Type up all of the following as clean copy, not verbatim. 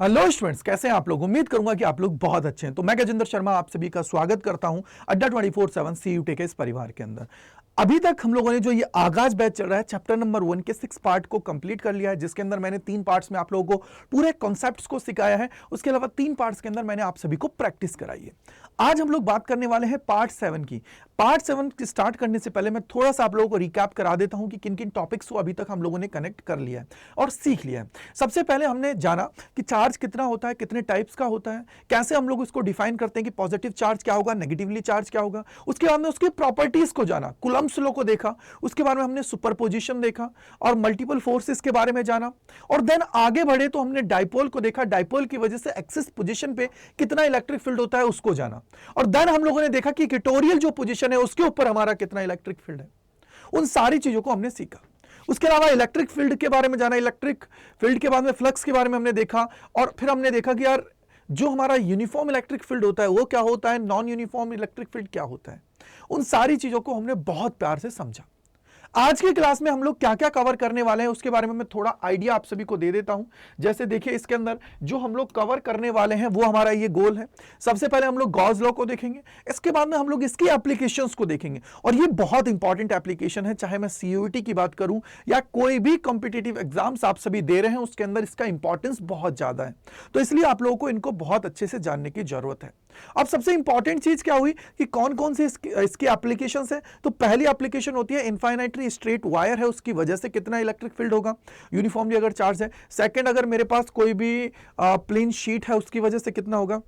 Hello students, कैसे हैं आप लोग। उम्मीद करूंगा कि आप लोग बहुत अच्छे हैं। तो मैं गजेंद्र शर्मा आप सभी का स्वागत करता हूं अड्डा 24/7 सीयूटी के इस परिवार के अंदर। अभी तक हम लोगों ने जो ये आगाज बैच चल रहा है चैप्टर नंबर 1 के 6 पार्ट को कंप्लीट कर लिया है, जिसके अंदर मैंने 3 पार्ट्स में आप लोगों को पूरे कॉन्सेप्ट्स को सिखाया है। उसके अलावा 3 पार्ट्स के अंदर मैंने आप सभी को प्रैक्टिस कराई है। आज हम लोग बात करने वाले हैं पार्ट 7 की। पार्ट 7 की स्टार्ट करने से पहले मैं थोड़ा सा आप लोगों को रिकैप करा देता हूं कि किन किन टॉपिक्स को अभी तक हम लोगों ने कनेक्ट कर लिया है और सीख लिया है। सबसे पहले हमने जाना कि चार्ज कितना होता है, कितने टाइप्स का होता है, कैसे हम लोग इसको डिफाइन करते हैं कि पॉजिटिव चार्ज क्या होगा, नेगेटिवली चार्ज क्या होगा। उसके बाद में उसकी प्रॉपर्टीज को जाना, कूलम्ब्स लॉ को देखा। उसके बाद में हमने सुपरपोजिशन देखा और मल्टीपल फोर्सेस के बारे में जाना। और देन आगे बढ़े तो हमने डाइपोल को देखा, डाइपोल की वजह से एक्सिस पोजीशन पे कितना इलेक्ट्रिक फील्ड होता है उसको जाना। और देन हम लोगों ने देखा कि इक्वेटोरियल जो पोजीशन है उसके ऊपर हमारा कितना इलेक्ट्रिक फील्ड है। उन सारी चीजों को हमने सीखा। उसके अलावा इलेक्ट्रिक फील्ड के बारे में जाना, इलेक्ट्रिक फील्ड के बाद में फ्लक्स के बारे में हमने देखा। और फिर हमने देखा कि यार जो हमारा यूनिफॉर्म इलेक्ट्रिक फील्ड होता है वो क्या होता है, नॉन यूनिफॉर्म इलेक्ट्रिक फील्ड क्या होता है। उन सारी चीजों को हमने बहुत प्यार से समझा। आज की क्लास में हम लोग क्या क्या कवर करने वाले हैं उसके बारे में मैं थोड़ा आइडिया आप सभी को दे देता हूं। जैसे देखिए, इसके अंदर जो हम लोग कवर करने वाले हैं वो हमारा ये गोल है। सबसे पहले हम लोग गॉस लॉ को देखेंगे, इसके बाद में हम लोग इसकी एप्लीकेशंस को देखेंगे। और ये बहुत इंपॉर्टेंट एप्लीकेशन है, चाहे मैं सीयूईटी की बात करूं या कोई भी कॉम्पिटिटिव एग्जाम्स आप सभी दे रहे हैं, उसके अंदर इसका इंपॉर्टेंस बहुत ज्यादा है। तो इसलिए आप लोगों को इनको बहुत अच्छे से जानने की जरूरत है। अब सबसे इंपॉर्टेंट चीज क्या हुई कि कौन कौन सी इसकी एप्लीकेशंस है। तो पहली एप्लीकेशन होती है इनफाइनाइटली स्ट्रेट वायर है, उसकी वजह से कितना इलेक्ट्रिक फील्ड होगा यूनिफॉर्मली अगर चार्ज है। सेकंड, अगर मेरे पास कोई भी प्लेन शीट है उसकी वजह से कितना होगा,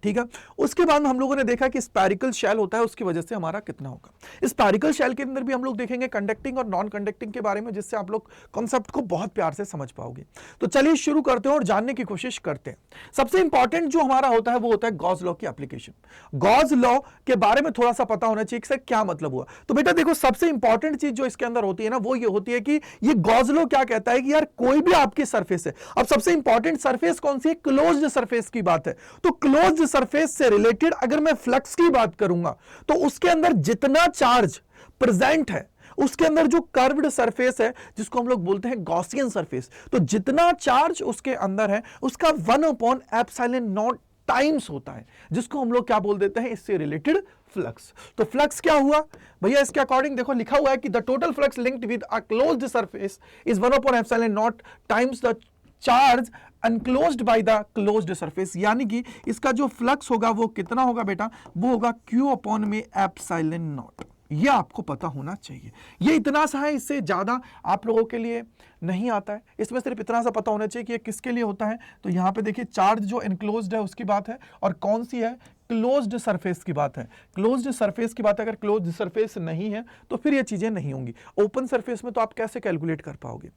ठीक है। उसके बाद हम लोगों ने देखा कि स्पैरिकल शेल होता है, उसकी वजह से हमारा कितना होगा। स्पैरिकल शेल के अंदर भी हम लोग देखेंगे कंडक्टिंग और नॉन कंडक्टिंग के बारे में, जिससे आप लोग कॉन्सेप्ट को बहुत प्यार से समझ पाओगे। तो चलिए शुरू करते हैं और जानने की कोशिश करते हैं। सबसे इंपॉर्टेंट जो हमारा होता है वो होता है गॉस लॉ की एप्लीकेशन। गॉस लॉ के बारे में थोड़ा सा पता होना चाहिए कि सर क्या मतलब हुआ। तो बेटा देखो, सबसे इंपॉर्टेंट चीज जो इसके अंदर होती है ना वो ये होती है कि ये गॉस लॉ क्या कहता है कि यार कोई भी आपकी सरफेस है। अब सबसे इंपॉर्टेंट सरफेस कौन सी है, क्लोज्ड सरफेस की बात है। तो क्लोज्ड सरफेस से रिलेटेड अगर मैं फ्लक्स की बात करूंगा तो उसके अंदर जितना चार्ज प्रेजेंट है, उसके अंदर जो कर्व्ड सरफेस है जिसको हम लोग बोलते हैं गॉसियन सरफेस, तो जितना चार्ज उसके अंदर है उसका 1/ε0 टाइम्स होता है, जिसको हम लोग क्या बोल देते हैं, इससे रिलेटेड फ्लक्स। तो फ्लक्स क्या हुआ भैया, इसके अकॉर्डिंग देखो लिखा हुआ है कि the total flux linked with a closed surface is 1/ε0 times the charge enclosed by the closed surface. यानी कि इसका जो फ्लक्स होगा वो कितना होगा बेटा, वो होगा Q/ε0। ये आपको पता होना चाहिए। ये इतना सा है, इससे ज्यादा आप लोगों के लिए नहीं आता है। इसमें सिर्फ इतना सा पता होना चाहिए कि ये किसके लिए होता है। तो यहां पे देखिए, चार्ज जो इनक्लोज्ड है उसकी बात है, और कौन सी है, क्लोज्ड सरफेस की बात है। क्लोज्ड सरफेस की बात है, अगर क्लोज्ड सरफेस नहीं है तो फिर ये चीजें नहीं होंगी। ओपन सरफेस में तो आप कैसे कैलकुलेट कर पाओगे।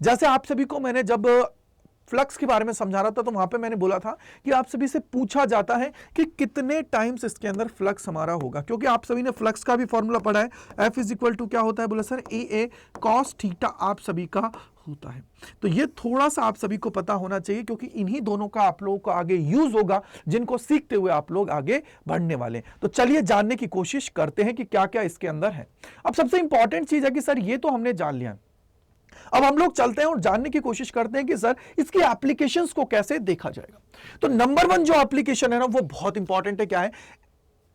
जैसे आप सभी को मैंने जब फ्लक्स के बारे में समझा रहा था तो वहां पे मैंने बोला था कि आप सभी से पूछा जाता है कि कितने टाइम्स इसके अंदर फ्लक्स हमारा होगा, क्योंकि आप सभी ने फ्लक्स का भी फॉर्मूला पढ़ा है। F इज इक्वल टू क्या होता है, बोला सर AA cos थीटा आप सभी का होता है। तो ये थोड़ा सा आप सभी को पता होना चाहिए, क्योंकि इन्हीं दोनों का आप लोगों को आगे यूज होगा, जिनको सीखते हुए आप लोग आगे बढ़ने वाले हैं। तो चलिए जानने की कोशिश करते हैं कि क्या क्या इसके अंदर है। अब सबसे इंपॉर्टेंट चीज है कि सर ये तो हमने जान लिया, अब हम लोग चलते हैं और जानने की कोशिश करते हैं कि सर इसकी एप्लीकेशंस को कैसे देखा जाएगा। तो नंबर 1 जो एप्लीकेशन है ना वो बहुत इंपॉर्टेंट है। क्या है,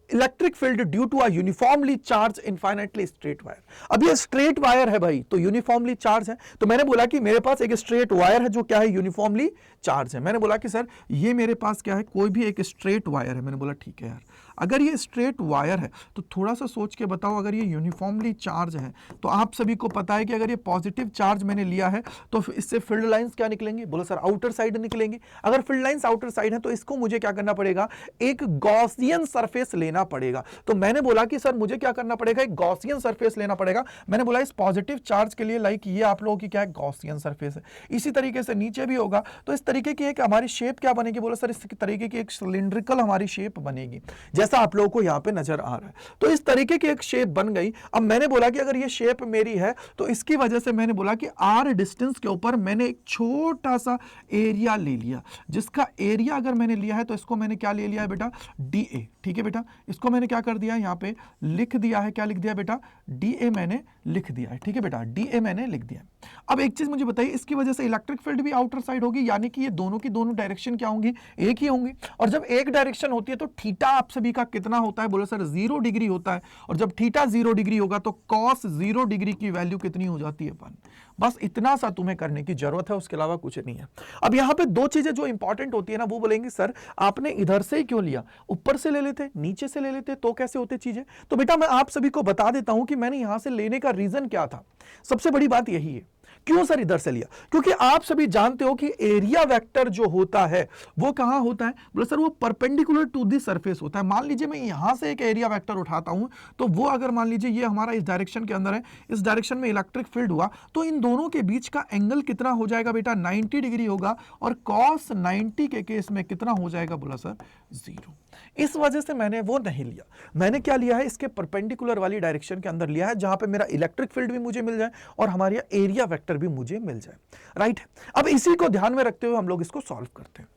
electric field due to a uniformly charged infinitely straight wire. अब ये स्ट्रेट वायर है भाई, तो यूनिफॉर्मली चार्ज है। तो मैंने बोला कि मेरे पास एक स्ट्रेट वायर है जो क्या है, यूनिफॉर्मली चार्ज है। मैंने बोला कि सर ये मेरे पास क्या है, कोई भी एक स्ट्रेट वायर है। मैंने बोला ठीक है यार, अगर ये स्ट्रेट वायर है तो थोड़ा सा सोच के बताओ, अगर ये यूनिफॉर्मली चार्ज है तो आप सभी को पता है कि अगर ये पॉजिटिव चार्ज मैंने लिया है तो इससे फील्ड लाइंस क्या निकलेंगे, बोलो सर आउटर साइड निकलेंगे। अगर फील्ड लाइंस आउटर साइड है तो इसको मुझे क्या करना पड़ेगा, एक गॉसियन सरफेस लेना पड़ेगा। तो मैंने बोला कि सर मुझे क्या करना पड़ेगा, एक गॉसियन सरफेस लेना पड़ेगा। मैंने बोला इस पॉजिटिव चार्ज के लिए लाइक ये आप लोगों की क्या है, गॉसियन सरफेस है। इसी तरीके से नीचे भी होगा, तो इस तरीके की एक हमारी शेप क्या बनेगी, बोला सर इस तरीके की एक सिलिंड्रिकल हमारी शेप बनेगी। जैसे जैसा आप लोगों को यहाँ पे नजर आ रहा है। तो इस तरीके की एक शेप बन गई। अब मैंने बोला कि अगर ये शेप मेरी है तो इसकी वजह से मैंने बोला कि r डिस्टेंस के ऊपर मैंने एक छोटा सा एरिया ले लिया, जिसका एरिया अगर मैंने लिया है तो इसको मैंने क्या ले लिया है बेटा, dA। ठीक है बेटा, इसको मैंने क्या कर दिया यहाँ पे लिख दिया है, क्या लिख दिया बेटा, dA मैंने लिख दिया है। ठीक है बेटा, dA मैंने लिख दिया है। अब एक चीज मुझे बताइए, इसकी वजह से इलेक्ट्रिक फील्ड भी आउटर साइड होगी, यानी कि ये दोनों की दोनों डायरेक्शन क्या होंगी, एक ही होंगी। और जब एक डायरेक्शन होती है तो थीटा आप सभी का कितना होता है, बोलो सर 0 डिग्री होता है। और जब थीटा 0 डिग्री होगा तो कॉस 0 डिग्री की वैल्यू कितनी हो जाती है 1। बस इतना सा तुम्हें करने की जरूरत है, उसके अलावा कुछ नहीं है। अब यहाँ पे दो चीजें जो इंपॉर्टेंट होती है ना, वो बोलेंगे सर आपने इधर से ही क्यों लिया, ऊपर से ले लेते, नीचे से ले लेते, तो कैसे होते चीजें। तो बेटा मैं आप सभी को बता देता हूं कि मैंने यहां से लेने का रीजन क्या था। सबसे बड़ी बात यही है, क्यों सर इधर से लिया, क्योंकि आप सभी जानते हो कि एरिया वेक्टर जो होता है वो कहां होता है, बोले सर वो परपेंडिकुलर टू दी सरफेस होता है। मान लीजिए मैं यहां से एक एरिया वेक्टर उठाता हूं, तो वो अगर मान लीजिए ये हमारा इस डायरेक्शन के अंदर है, इस डायरेक्शन में इलेक्ट्रिक फील्ड हुआ, तो इन दोनों के बीच का एंगल कितना हो जाएगा बेटा, 90 डिग्री होगा। और कॉस 90 के केस में कितना हो जाएगा, बोला सर 0। इस वजह से मैंने वो नहीं लिया। मैंने क्या लिया है, इसके परपेंडिकुलर वाली डायरेक्शन के अंदर लिया है, जहां पे मेरा इलेक्ट्रिक फील्ड भी मुझे मिल जाए और हमारा एरिया वेक्टर भी मुझे मिल जाए। राइट, अब इसी को ध्यान में रखते हुए हम लोग इसको सॉल्व करते हैं।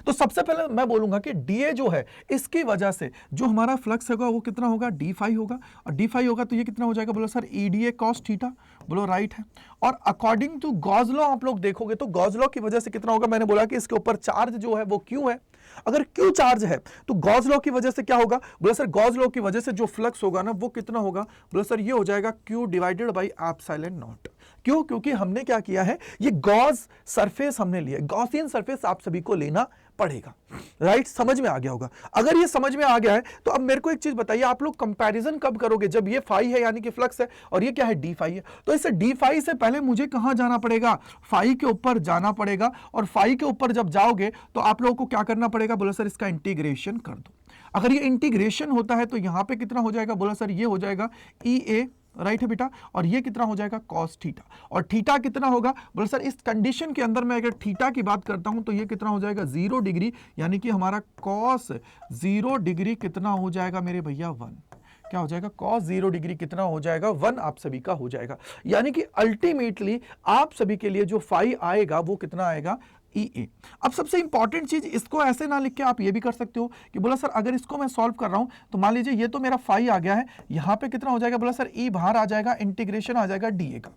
तो सबसे पहले मैं बोलूंगा कि dA जो है, इसकी वजह से जो हमारा फ्लक्स होगा वो कितना होगा, d होगा। और d होगा तो ये कितना हो जाएगा, बोलो सर EDA cos थीटा, बोलो राइट है। और अकॉर्डिंग टू गॉस लॉ आप लोग देखोगे तो गॉस लॉ की वजह से कितना होगा, मैंने बोला कि इसके ऊपर चार्ज जो है वो Q है। अगर Q चार्ज है तो गॉस लॉ की वजह से क्या होगा, बोले सर गॉस लॉ की वजह से जो फ्लक्स होगा ना वो कितना होगा, बोले सर ये हो जाएगा Q divided by epsilon not. क्यों, क्योंकि हमने क्या किया है, ये गॉस सरफेस हमने लिया, गॉसियन सरफेस आप सभी को लेना पड़ेगा। राइट, समझ में आ गया होगा। अगर ये समझ में आ गया है तो अब मेरे को एक चीज बताइए, आप लोग कंपैरिजन कब करोगे, जब ये फाई है यानी कि फ्लक्स है और ये क्या है, डी फाई है। तो इस डी फाई से पहले मुझे कहां जाना पड़ेगा, फाई के ऊपर जाना पड़ेगा। और फाई के ऊपर जब जाओगे तो आप लोगों को क्या करना पड़ेगा, बोला सर इसका इंटीग्रेशन कर दो। अगर ये इंटीग्रेशन होता है तो यहां पे कितना हो जाएगा, बोला सर ये हो जाएगा EA, राइट है बेटा। और ये कितना हो जाएगा, कॉस थीटा। और थीटा कितना होगा, बोले सर इस कंडीशन के अंदर मैं अगर थीटा की बात करता हूं तो ये कितना हो जाएगा, 0 डिग्री, यानी कि हमारा कॉस 0 डिग्री कितना हो जाएगा मेरे भैया, 1। क्या हो जाएगा, कॉस 0 डिग्री कितना हो जाएगा, 1 आप सभी का हो जाएगा। यानी कि अल्टीमेटली आप सभी के लिए जो फाई आएगा वो कितना आएगा, EA। अब सबसे इंपॉर्टेंट चीज, इसको ऐसे ना लिख के आप ये भी कर सकते हो कि बोला सर अगर इसको मैं सॉल्व कर रहा हूं तो मान लीजिए ये तो मेरा फाई आ गया है, यहां पे कितना हो जाएगा, बोला सर E बाहर आ जाएगा, इंटीग्रेशन आ जाएगा DA का।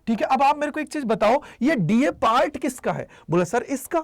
ठीक है, अब आप मेरे को एक चीज बताओ, ये DA पार्ट किसका है, बोला सर इसका।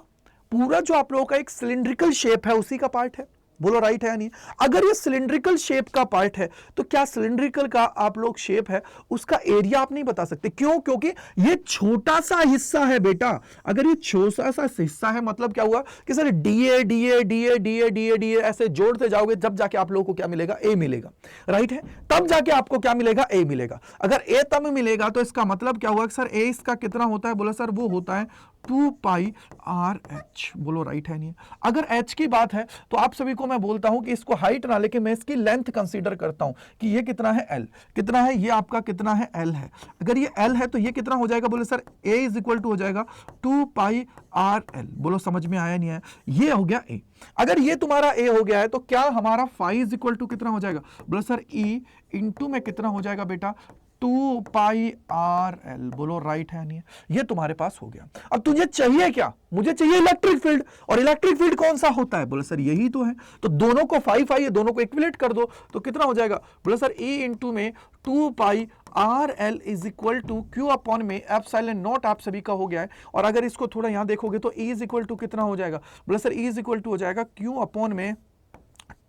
पूरा जो आप लोगों का एक सिलिंड्रिकल शेप है उसी का पार्ट है, बोलो राइट है या नहीं। अगर ये सिलिंड्रिकल शेप का पार्ट है तो क्या सिलिंड्रिकल का आप लोग शेप है उसका एरिया आप नहीं बता सकते, क्यों, क्योंकि ये छोटा सा हिस्सा है बेटा। अगर ये छोटा सा हिस्सा है मतलब क्या हुआ कि sir DA DA DA DA DA DA ऐसे जोड़ते जाओगे, जब जाके आप लोगों को क्या मिलेगा, A मिलेगा, राइट है। तब जाके आपको क्या मिलेगा, A मिलेगा। अगर A तब मिलेगा तो इसका मतलब क्या हुआ कि सर A इसका कितना होता है, बोला सर वो होता है 2 पाई RH, बोलो राइट है नहीं। अगर H की बात है तो आप सभी को मैं बोलता हूं कि इसको हाइट ना लेके मैं इसकी लेंथ कंसीडर करता हूं कि ये कितना है, L कितना है, ये आपका कितना है, L है। अगर ये L है तो ये कितना हो जाएगा, बोले sir A is equal to हो जाएगा 2 पाई RL। बोलो समझ में आया नहीं है, ये हो गया A। अगर ये तुम्हारा A हो गया है तो क्या हमारा फाई इज इक्वल टू कितना हो जाएगा, बोलो सर E इंटू में कितना हो जाएगा बेटा, 2 पाई RL। बोलो राइट है नहीं है, ये तुम्हारे पास हो गया। अब तुझे चाहिए क्या, मुझे चाहिए इलेक्ट्रिक फील्ड। और इलेक्ट्रिक फील्ड कौन सा होता है, बोले सर यही तो है। तो दोनों को फाई फाई, दोनों को इक्विलेट कर दो तो कितना हो जाएगा, बोले सर E इंटू में 2 pi RL is equal to Q upon में एप्सिलॉन नॉट आप सभी का हो गया है। और अगर इसको थोड़ा यहां देखोगे तो E इज इक्वल टू कितना हो जाएगा, बोले sir E is equal to हो जाएगा Q अपॉन में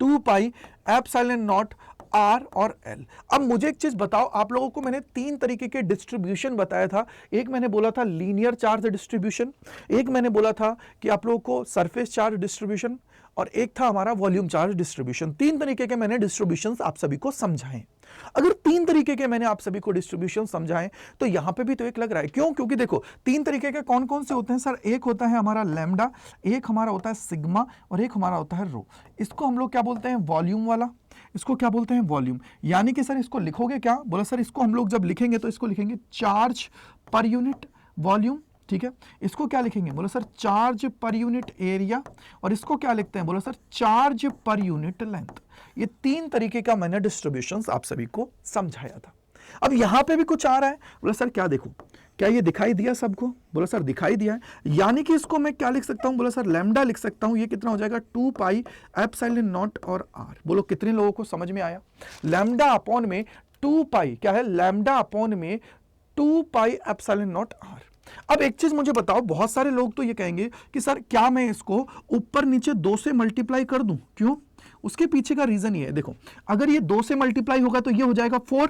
2 पाई एप्सिलॉन नॉट R और L। अब मुझे एक चीज बताओ, आप लोगों को मैंने 3 तरीके के डिस्ट्रीब्यूशन बताया था। एक मैंने बोला था लीनियर चार्ज डिस्ट्रीब्यूशन, एक मैंने बोला था कि आप लोगों को सरफेस चार्ज डिस्ट्रीब्यूशन, और एक था हमारा वॉल्यूम चार्ज डिस्ट्रीब्यूशन। 3 तरीके के मैंने डिस्ट्रीब्यूशंस आप सभी को समझाएं। अगर 3 तरीके के मैंने आप सभी को डिस्ट्रीब्यूशन समझाएं तो यहां पे भी तो एक लग रहा है, क्यों, क्योंकि देखो 3 तरीके के कौन कौन से होते हैं सर, एक होता है हमारा लैम्डा, एक हमारा होता है सिग्मा, और एक हमारा होता है रो। इसको हम लोग क्या बोलते हैं, वॉल्यूम वाला, इसको क्या बोलते हैं, वॉल्यूम। यानी कि सर इसको लिखोगे क्या, बोला सर इसको हम लोग जब लिखेंगे तो इसको लिखेंगे चार्ज पर यूनिट वॉल्यूम, ठीक है, इसको क्या लिखेंगे, बोलो sir charge per unit area, और इसको क्या लिखते हैं, बोलो sir charge per unit length. ये 3 तरीके का मैंने डिस्ट्रीब्यूशंस आप सभी को समझाया था। अब यहां पे भी कुछ आ रहा है, बोलो सर क्या देखो, क्या ये दिखाई दिया सबको, बोलो सर दिखाई दिया है, यानी कि इसको मैं क्या लिख सकता हूं, बोलो सर लैम्डा लिख सकता हूं। ये कितना हो जाएगा 2 पाई एप्सिलॉन नॉट और आर। बोलो कितने लोगों को समझ में आया, लैम्डा अपॉन में 2 पाई क्या है, लैम्डा अपॉन में 2 पाई एप्सिलॉन नॉट आर। अब एक चीज मुझे बताओ, बहुत सारे लोग तो ये कहेंगे कि सर क्या मैं इसको ऊपर नीचे 2 से मल्टीप्लाई कर दूं, क्यों, उसके पीछे का रीजन ये है, देखो अगर ये 2 से मल्टीप्लाई होगा तो ये हो जाएगा 4,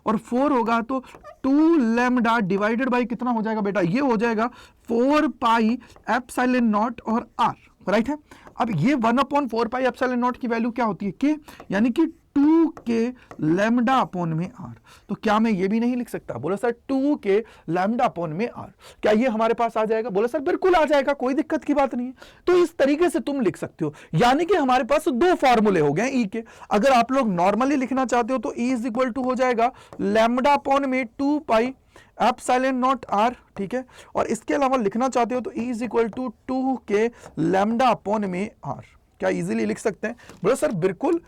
और 4 होगा तो 2 लैम्डा डिवाइडेड बाय कितना हो जाएगा बेटा, ये हो जाएगा 4 पाई एप्सिलॉन नॉट और आर, राइट है। अब ये 1/4 पाई एप्सिलॉन नॉट की वैल्यू क्या होती है, के, यानी कि 2 के लैम्डा अपॉन में आर। तो क्या मैं ये भी नहीं लिख सकता, बोला सर 2 के लैम्डा अपॉन में आर, क्या ये हमारे पास आ जाएगा, बोला सर बिल्कुल आ जाएगा, कोई दिक्कत की बात नहीं है। तो इस तरीके से तुम लिख सकते हो, यानी कि हमारे पास 2 फॉर्मूले हो गए ई के। अगर आप लोग नॉर्मली लिखना चाहते हो तो ई इज इक्वल टू हो जाएगा लैम्डा अपॉन में 2 पाई एप्सिलॉन नॉट आर, ठीक है, और इसके अलावा लिखना चाहते हो तो ई इज इक्वल टू 2 के लैम्डा अपॉन में आर। क्या इजीली लिख सकते हैं, बोला सर बिल्कुल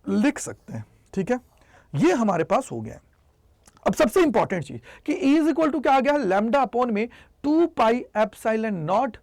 लिख सकते हैं, ठीक है, ये हमारे पास हो गया। अब सबसे इंपॉर्टेंट चीज कि E इज इक्वल टू क्या आ गया, लैम्डा अपॉन में 2 pi epsilon not,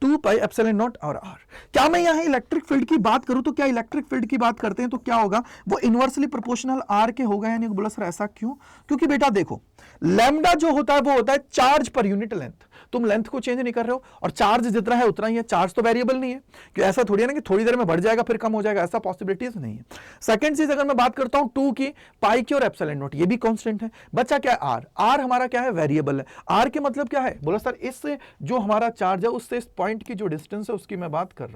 2 pi epsilon naught और आर। क्या मैं यहां इलेक्ट्रिक फील्ड की बात करूं तो क्या इलेक्ट्रिक फील्ड की बात करते हैं तो क्या होगा, वो इनवर्सली प्रोपोर्शनल आर के होगा, यानी बोला सर ऐसा क्यों, क्योंकि बेटा देखो लैम्डा जो होता है वो होता है चार्ज पर यूनिट लेंथ, तुम लेंथ को चेंज नहीं कर रहे हो, और चार्ज जितना है उतना ही है, चार्ज तो वेरिएबल नहीं है कि ऐसा थोड़ी है ना कि थोड़ी देर में बढ़ जाएगा फिर कम हो जाएगा, ऐसा पॉसिबिलिटीज नहीं है। सेकंड चीज अगर मैं बात करता हूं 2 की, पाई की और एप्सिलॉन नॉट, ये भी कांस्टेंट है, बच्चा क्या है आर, आर हमारा क्या है वेरिएबल है। आर के मतलब क्या है, बोला सर इससे जो हमारा चार्ज है उससे इस पॉइंट की जो डिस्टेंस है उसकी मैं बात कर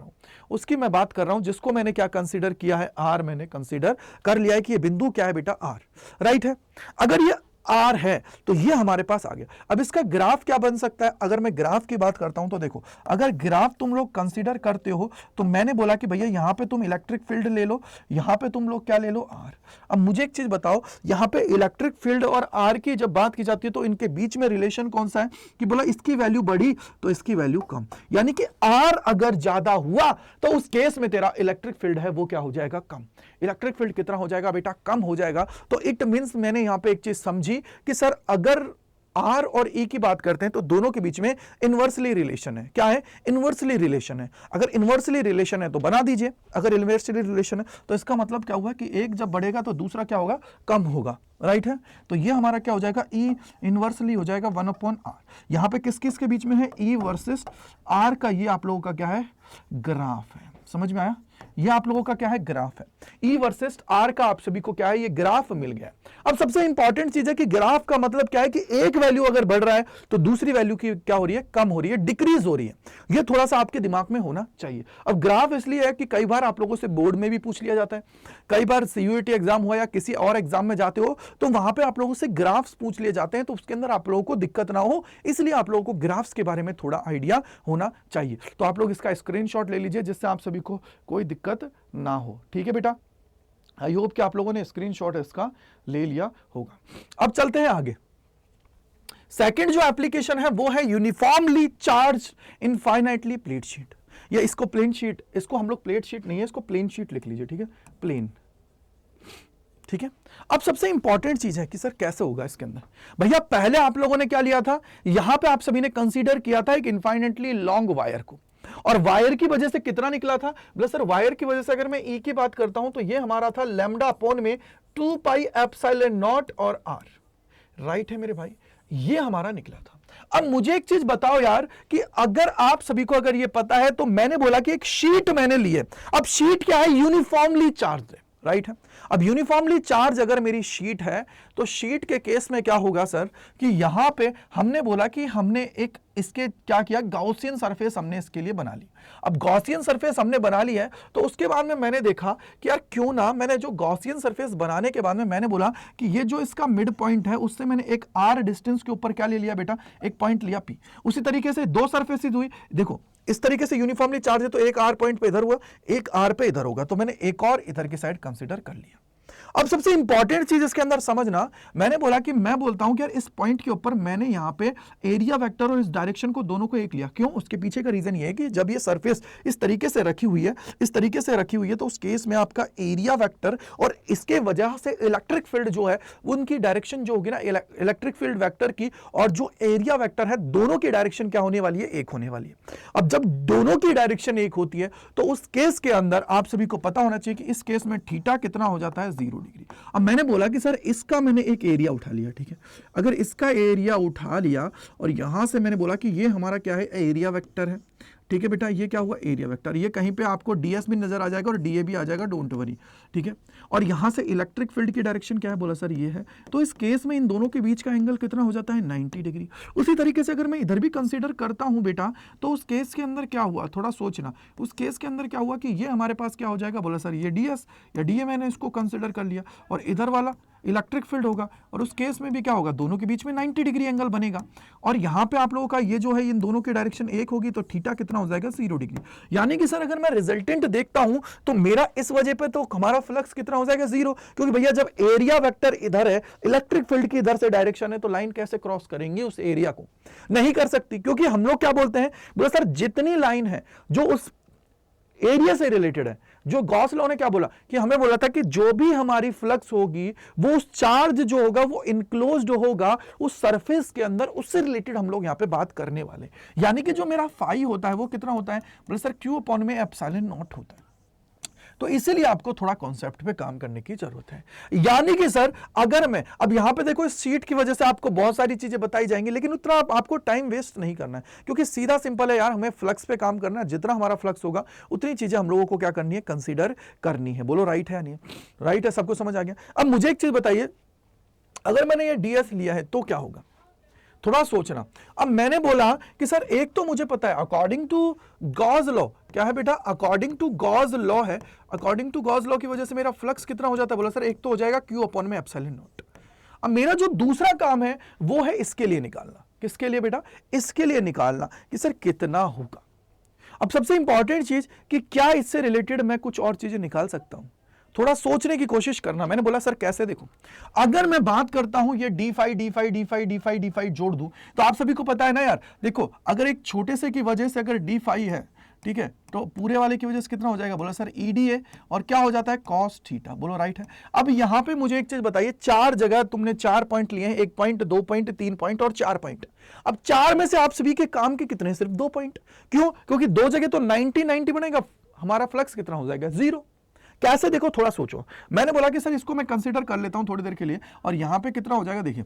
रहा हूं, जिसको मैंने क्या कंसीडर किया है, आर मैंने कंसीडर कर लिया है कि ये बिंदु क्या है बेटा आर, राइट है। अगर ये आर है तो ये हमारे पास आ गया। अब इसका ग्राफ क्या बन सकता है, अगर मैं ग्राफ की बात करता हूं तो देखो अगर ग्राफ तुम लोग कंसीडर करते हो तो मैंने बोला कि भैया यहां पे तुम इलेक्ट्रिक फील्ड ले लो, यहां पे तुम लोग क्या ले लो आर। अब मुझे एक चीज बताओ, यहां पे इलेक्ट्रिक फील्ड और आर की जब बात की जाती है तो इनके बीच में रिलेशन कौन सा है कि बोला इसकी वैल्यू बढ़ी तो इसकी वैल्यू कम, यानी कि आर अगर ज्यादा हुआ तो उस केस में तेरा इलेक्ट्रिक फील्ड है वो क्या हो जाएगा कम। इलेक्ट्रिक फील्ड कितना हो जाएगा बेटा कम हो जाएगा। तो इट मींस मैंने यहां पे एक चीज समझी कि सर अगर आर और ई की बात करते हैं तो दोनों के बीच में इनवर्सली रिलेशन है। क्या है, इनवर्सली रिलेशन है। अगर इनवर्सली रिलेशन है तो बना दीजिए, अगर इनवर्सली रिलेशन है तो इसका मतलब क्या हुआ कि एक जब बढ़ेगा तो दूसरा क्या होगा कम होगा, राइट है। तो ये हमारा क्या हो जाएगा ई इनवर्सली हो जाएगा 1/r। यहां पे किस किस के बीच में है ई वर्सेस आर का, ये आप लोगों का क्या है ग्राफ है, समझ में आया, ये आप लोगों का क्या है ग्राफ है। ई वर्सेस आर का आप सभी को क्या है ये ग्राफ मिल गया। अब सबसे इंपॉर्टेंट चीज है कि ग्राफ का मतलब क्या है कि एक वैल्यू अगर बढ़ रहा है तो दूसरी वैल्यू की क्या हो रही है कम हो रही है, डिक्रीज हो रही है। ये थोड़ा सा आपके दिमाग में होना चाहिए। अब ग्राफ इसलिए है कि कई बार आप लोगों से बोर्ड में भी पूछ लिया जाता है, कई बार सीयूईटी एग्जाम हुआ या किसी और एग्जाम में जाते हो तो वहां पे आप लोगों से ग्राफ्स पूछ लिए जाते हैं, तो उसके अंदर आप लोगों को दिक्कत ना हो इसलिए आप लोगों को ग्राफ्स के बारे में थोड़ा आइडिया होना चाहिए। तो आप लोग इसका स्क्रीनशॉट ले लीजिए जिससे आप सभी को कोई दिक्कत ना हो, ठीक है बेटा। आई होप कि आप लोगों ने स्क्रीनशॉट इसका ले लिया होगा। अब चलते हैं आगे। सेकंड जो एप्लीकेशन है वो है uniformly charged infinitely plate sheet, या इसको प्लेन शीट, इसको हम लोग प्लेट शीट नहीं है इसको प्लेन शीट लिख लीजिए, ठीक है प्लेन, ठीक है। अब सबसे इंपॉर्टेंट चीज है कि सर कैसे होगा इसके अंदर। भैया पहले आप लोगों ने क्या लिया था, यहां पे आप सभी ने कंसीडर किया था एक इनफाइनाइटली लॉन्ग वायर को, और वायर की वजह से कितना निकला था, बोले सर वायर की वजह से अगर मैं ई की बात करता हूं तो ये हमारा था लैम्डा अपॉन में 2 पाई एप्सिलॉन नॉट और आर, राइट है मेरे भाई, ये हमारा निकला था। अब मुझे एक चीज बताओ यार कि अगर आप सभी को अगर ये पता है तो मैंने बोला कि एक शीट मैंने ली है। अब शीट क्या है, यूनिफॉर्मली चार्ज है, राइट है। अब यूनिफॉर्मली चार्ज अगर मेरी शीट है तो शीट के केस में क्या होगा सर कि यहां पे हमने बोला कि हमने एक इसके क्या किया गॉसियन सरफेस हमने इसके लिए बना ली। अब गॉसियन सरफेस हमने बना ली है तो उसके बाद में मैंने देखा कि यार क्यों ना, मैंने जो गॉसियन सरफेस बनाने के बाद में मैंने बोला कि ये जो इसका मिड पॉइंट है उससे मैंने एक आर डिस्टेंस के ऊपर क्या ले लिया बेटा, एक पॉइंट लिया पी। उसी तरीके से दो सरफेसेस हुई, देखो इस तरीके से यूनिफॉर्मली चार्ज है तो एक आर पॉइंट पे इधर हुआ, एक आर पे इधर होगा, तो मैंने एक और इधर की साइड कंसीडर कर लिया। अब सबसे इंपॉर्टेंट चीज इसके अंदर समझना, मैंने बोला कि मैं बोलता हूं कि यार इस पॉइंट के ऊपर मैंने यहां पे एरिया वेक्टर और इस डायरेक्शन को दोनों को एक लिया। क्यों? उसके पीछे का रीजन ये है कि जब ये सरफेस इस तरीके से रखी हुई है, इस तरीके से रखी हुई है, तो उस केस में आपका एरिया वेक्टर और इसके वजह से इलेक्ट्रिक फील्ड जो है उनकी डायरेक्शन जो होगी ना, इलेक्ट्रिक फील्ड वेक्टर की और जो एरिया वेक्टर है, दोनों की डायरेक्शन क्या होने वाली है? एक होने वाली है। अब जब दोनों की डायरेक्शन एक होती है तो उस केस के अंदर आप सभी को पता होना चाहिए कि इस केस में थीटा कितना हो जाता है? 0 डिग्री। अब मैंने बोला कि सर इसका मैंने एक एरिया उठा लिया, ठीक है। अगर इसका एरिया उठा लिया और यहां से मैंने बोला कि ये हमारा क्या है? एरिया वेक्टर है, ठीक है बेटा। ये क्या हुआ? Area vector. ये कहीं पे आपको ds भी नजर आ जाएगा और dA भी आ जाएगा, डोंट वरी, ठीक है। और यहां से इलेक्ट्रिक फील्ड की डायरेक्शन क्या है? बोला सर ये है। तो इस केस में इन दोनों के बीच का एंगल कितना हो जाता है? 90 डिग्री। उसी तरीके से अगर मैं इधर भी कंसीडर करता हूं बेटा, तो उस केस के अंदर क्या हुआ? थोड़ा सोचना। उस केस के अंदर क्या हुआ कि ये हमारे पास क्या हो जाएगा? बोला सर ये ds या dA मैंने इसको कंसिडर कर लिया और इधर वाला इलेक्ट्रिक फील्ड होगा और उस केस में भी क्या होगा? दोनों के बीच में 90 डिग्री एंगल बनेगा। और यहां पे आप लोगों का ये जो है, इन दोनों की डायरेक्शन एक होगी तो थीटा कितना हो जाएगा? 0 डिग्री। यानी कि सर अगर मैं रिजल्टेंट देखता हूं तो मेरा इस वजह पे तो हमारा फ्लक्स कितना हो जाएगा? 0। क्योंकि भैया जब एरिया वेक्टर इधर है, इलेक्ट्रिक फील्ड की इधर से डायरेक्शन है, तो लाइन कैसे क्रॉस करेंगे उस एरिया को? नहीं कर सकती। क्योंकि हम लोग क्या बोलते हैं? बोला सर जितनी लाइन है जो उस एरिया से रिलेटेड है, जो गॉस लॉ ने क्या बोला कि हमें बोला था कि जो भी हमारी फ्लक्स होगी वो उस चार्ज जो होगा वो इनक्लोज्ड होगा उस सरफेस के अंदर, उससे रिलेटेड हम लोग यहां पे बात करने वाले। यानी कि जो मेरा फाई होता है वो कितना होता है? बोले सर क्यू अपॉन में एप्सिलॉन नॉट होता है। तो इसीलिए आपको थोड़ा कॉन्सेप्ट पे काम करने की जरूरत है। यानी कि सर अगर मैं अब यहां पे देखो, इस सीट की वजह से आपको बहुत सारी चीजें बताई जाएंगी, लेकिन उतना आपको टाइम वेस्ट नहीं करना है, क्योंकि सीधा सिंपल है यार, हमें फ्लक्स पे काम करना है। जितना हमारा फ्लक्स होगा उतनी चीजें हम लोगों को क्या करनी है? कंसीडर करनी है। बोलो राइट है या नहीं? राइट है, सबको समझ आ गया। अब मुझे एक चीज बताइए, अगर मैंने ये ds लिया है तो क्या होगा? थोड़ा सोचना। अब मैंने बोला कि सर एक तो मुझे पता है अकॉर्डिंग टू गॉस लॉ, क्या है बेटा? अकॉर्डिंग टू गॉस लॉ है। अकॉर्डिंग टू गॉस लॉ की वजह से मेरा फ्लक्स कितना हो जाता है? बोला सर एक तो हो जाएगा क्यू अपॉन में एप्सिलॉन नॉट। अब मेरा जो दूसरा काम है वो है इसके लिए निकालना। किसके लिए बेटा? इसके लिए निकालना कि सर कितना होगा। अब सबसे इंपॉर्टेंट चीज कि क्या इससे रिलेटेड मैं कुछ और चीजें निकाल सकता हूं? थोड़ा सोचने की कोशिश करना। मैंने बोला सर कैसे? देखो, अगर मैं बात करता हूं ये डी फाई जोड़ दूं, तो आप सभी को पता है ना यार, देखो अगर एक छोटे से की वजह से अगर डी फाई है, ठीक है, तो पूरे वाले की वजह से कितना हो जाएगा? बोला सर EDA और क्या हो जाता है? Cos theta. बोलो राइट है। अब यहां पे मुझे एक चीज बताइए, 4 जगह तुमने 4 पॉइंट लिए हैं, 1 पॉइंट, 2 पॉइंट, 3 पॉइंट और 4 पॉइंट। अब 4 में से आप सभी के काम के कितने? सिर्फ 2 पॉइंट। क्यों? क्योंकि 2 जगह तो 90 बनेगा, हमारा फ्लक्स कितना हो जाएगा? 0। कैसे? देखो थोड़ा सोचो। मैंने बोला कि सर इसको मैं कंसीडर कर लेता हूं थोड़ी देर के लिए, और यहां पे कितना हो जाएगा? देखिए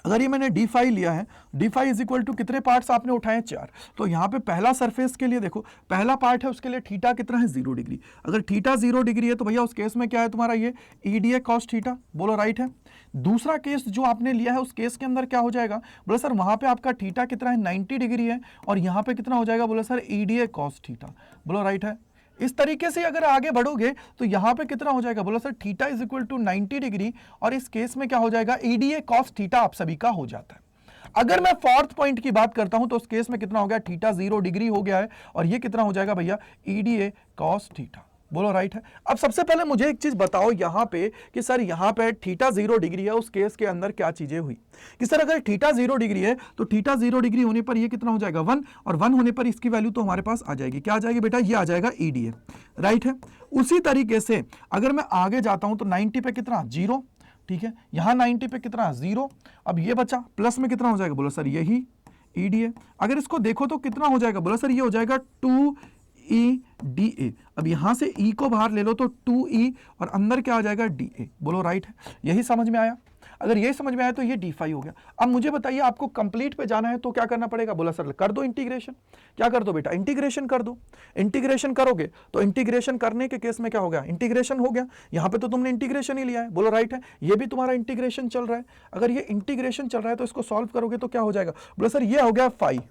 अगर ये मैंने डी फाई लिया है, d phi is equal to कितने पार्ट्स आपने उठाए? 4। तो यहाँ पे पहला सरफेस के लिए देखो, पहला पार्ट है उसके लिए थीटा कितना है? 0 डिग्री। अगर थीटा 0 डिग्री है तो भैया उस केस में क्या है तुम्हारा? ये EDA कॉस थीटा। बोलो राइट है। दूसरा केस जो आपने लिया है उस केस के अंदर क्या हो जाएगा? बोले सर वहां पे आपका थीटा कितना है? 90 डिग्री है और यहाँ पे कितना हो जाएगा? बोले सर EDA कॉस थीटा। बोलो राइट है। इस तरीके से अगर आगे बढ़ोगे तो यहां पे कितना हो जाएगा? बोला sir theta is equal to 90 degree और इस केस में क्या हो जाएगा? EDA कॉस थीटा आप सभी का हो जाता है। अगर मैं फोर्थ पॉइंट की बात करता हूं तो उस केस में कितना हो गया? थीटा 0 डिग्री हो गया है और ये कितना हो जाएगा भैया? EDA cos theta. बोलो राइट है। अब सबसे पहले मुझे एक चीज बताओ यहां पे कि सर यहां पे थीटा 0 डिग्री है, उस केस के अंदर क्या चीजें हुई कि सर अगर थीटा 0 डिग्री है तो थीटा 0 डिग्री होने पर ये कितना हो जाएगा? 1, और 1 होने पर इसकी वैल्यू तो हमारे पास आ जाएगी। क्या आ जाएगी बेटा? ये आ जाएगा EDA। राइट है। उसी तरीके से अगर मैं आगे जाता हूं तो 90 पे कितना? 0, ठीक है। यहां 90 पे कितना? 0। अब ये बचा, प्लस में कितना हो जाएगा? बोलो सर यही EDA। अगर इसको देखो तो कितना हो जाएगा? बोलो सर ये हो जाएगा 2EDA। अब यहां से E को बाहर ले लो तो 2E और अंदर क्या आ जाएगा? DA। बोलो राइट है। यही समझ में आया? अगर ये समझ में आया तो ये डी फाई हो गया। अब मुझे बताइए आपको कंप्लीट पे जाना है तो क्या करना पड़ेगा? बोला सर कर दो इंटीग्रेशन। क्या कर दो बेटा? इंटीग्रेशन कर दो। इंटीग्रेशन करोगे तो इंटीग्रेशन करने के केस में क्या हो गया? इंटीग्रेशन हो गया। यहां पे तो तुमने इंटीग्रेशन ही लिया है। बोलो राइट है। ये भी तुम्हारा इंटीग्रेशन चल रहा है। अगर ये इंटीग्रेशन चल रहा है तो इसको सॉल्व करोगे तो क्या हो जाएगा? बोला सर ये हो गया 5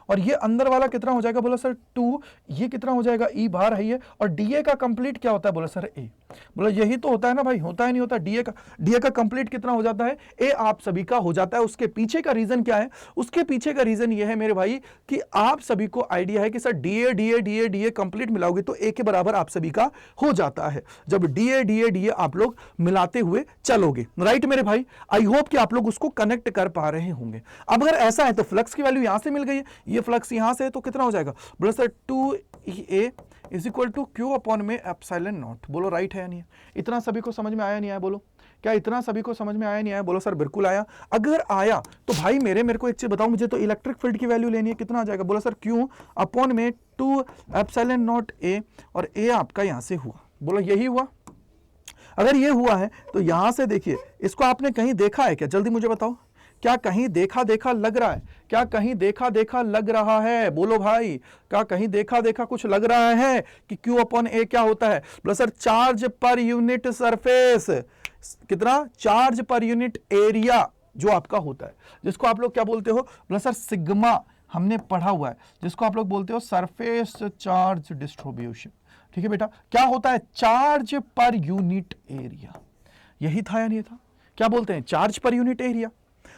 और ये अंदर वाला कितना हो जाएगा? बोला सर 2। ये कितना हो जाएगा? E डी बार है ये, और डीए का कंप्लीट क्या होता है? बोला सर ए। बोला यही तो होता है ना भाई, होता है नहीं होता? डीए का कंप्लीट कितना हो जाता है? ए आप सभी का हो जाता है। उसके पीछे का रीजन क्या है? उसके पीछे का रीजन ये है मेरे भाई कि आप सभी को आइडिया है कि sir DA DA DA DA complete मिलाओगे तो ए के बराबर आप सभी का हो जाता है, जब डीए डीए डीए आप लोग मिलाते हुए चलोगे। राइट मेरे भाई, आई होप कि आप लोग उसको कनेक्ट कर पा रहे होंगे। अब अगर ऐसा है तो फ्लक्स की वैल्यू यहां से मिल गई है, ये फ्लक्स यहां से है, तो कितना हो जाएगा? बोला sir 2a is equal to Q upon में एप्सिलॉन नॉट। बोलो राइट है या नहीं है? इतना सभी को समझ में आया नहीं आया? बोलो क्या इतना सभी को समझ में आया नहीं आया? बोलो सर बिल्कुल आया। अगर आया तो भाई मेरे को एक चीज बताओ, मुझे तो इलेक्ट्रिक फील्ड की वैल्यू लेनी है, कितना आ जाएगा? बोलो सर क्यू अपॉन में 2 एप्सिलॉन नॉट ए, और ए आपका यहां से हुआ। बोलो यही हुआ। अगर ये हुआ है तो यहां से देखिए, इसको आपने कहीं देखा है क्या? जल्दी मुझे बताओ, क्या कहीं देखा देखा लग रहा है? क्या कहीं देखा देखा लग रहा है? बोलो भाई, क्या कहीं देखा देखा कुछ लग रहा है कि Q अपॉन ए क्या होता है? बोलो sir charge per unit surface, कितना? चार्ज पर यूनिट एरिया जो आपका होता है, जिसको आप लोग क्या बोलते हो? बोलो सर सिग्मा, हमने पढ़ा हुआ है, जिसको आप लोग बोलते हो सरफेस चार्ज डिस्ट्रीब्यूशन। ठीक है बेटा, क्या होता है? Charge per unit area. यही था या नहीं था? क्या बोलते हैं? Charge per unit area.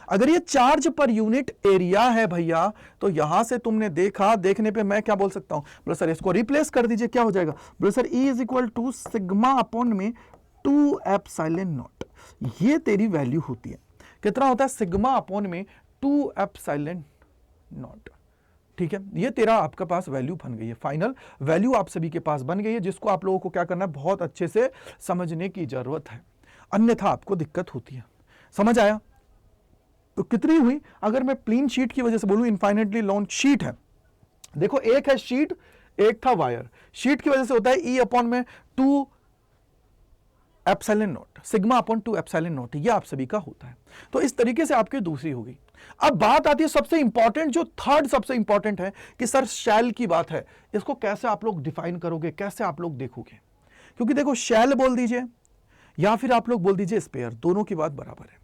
अगर ये चार्ज पर यूनिट एरिया है भैया, तो यहां से तुमने देखा, देखने पे मैं क्या बोल सकता हूं? बोलो सर इसको रिप्लेस कर दीजिए, क्या हो जाएगा? बोलो sir E is equal to sigma upon में 2 एप्सिलॉन नॉट। ये तेरी वैल्यू होती है, कितना होता है? सिग्मा अपॉन में 2 एप्सिलॉन नॉट। ठीक है, ये तेरा आपका पास वैल्यू बन गई है, फाइनल वैल्यू आप सभी के पास बन गई है, जिसको आप लोगों को क्या करना है? बहुत अच्छे से समझने की जरूरत है, अन्यथा आपको दिक्कत होती है। समझ आया? तो कितनी हुई? अगर मैं प्लेन शीट की वजह से बोलूं, इनफाइनेटली लॉन्ग शीट है, देखो एक है शीट, एक था वायर। शीट की वजह से होता है E अपॉन में 2 epsilon not, sigma upon 2 epsilon naught, ये आप सभी का होता है। तो इस तरीके से आपकी दूसरी हो गई। अब बात आती है सबसे इंपॉर्टेंट, जो थर्ड सबसे इंपॉर्टेंट है कि सर शैल की बात है, इसको कैसे आप लोग डिफाइन करोगे, कैसे आप लोग देखोगे? क्योंकि देखो शैल बोल दीजिए या फिर आप लोग बोल दीजिए स्पेयर, दोनों की बात बराबर है।